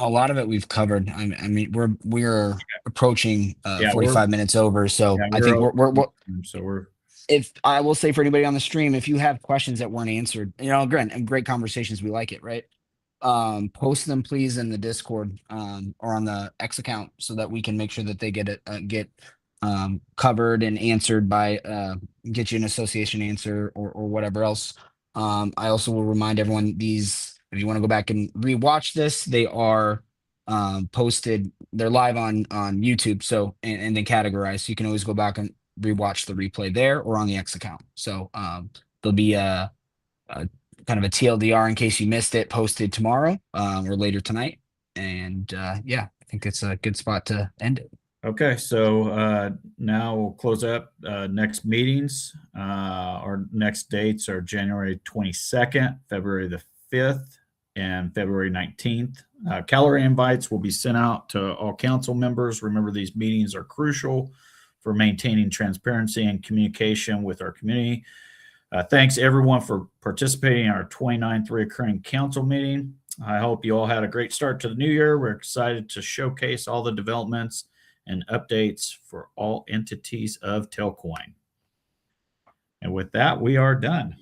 A lot of it we've covered. I mean, we're approaching Yeah, 45 minutes over, so I think we're so we're if I will say for anybody on the stream, if you have questions that weren't answered, again, and great conversations, we like it, right? Post them please in the Discord or on the X account so that we can make sure that they get covered and answered by get you an association answer or whatever else. I also will remind everyone if you want to go back and rewatch this, they are posted. They're live on YouTube, so and then categorized. So you can always go back and rewatch the replay there or on the X account. So there'll be a kind of a TLDR in case you missed it, posted tomorrow or later tonight. And yeah, I think it's a good spot to end it. okay. So now we'll close up next meetings. Our next dates are January 22nd, February the 5th, and February 19th. Calendar invites will be sent out to all council members. Remember, these meetings are crucial for maintaining transparency and communication with our community. Thanks everyone for participating in our 29th recurring council meeting. I hope you all had a great start to the new year. We're excited to showcase all the developments and updates for all entities of Telcoin. And with that, we are done.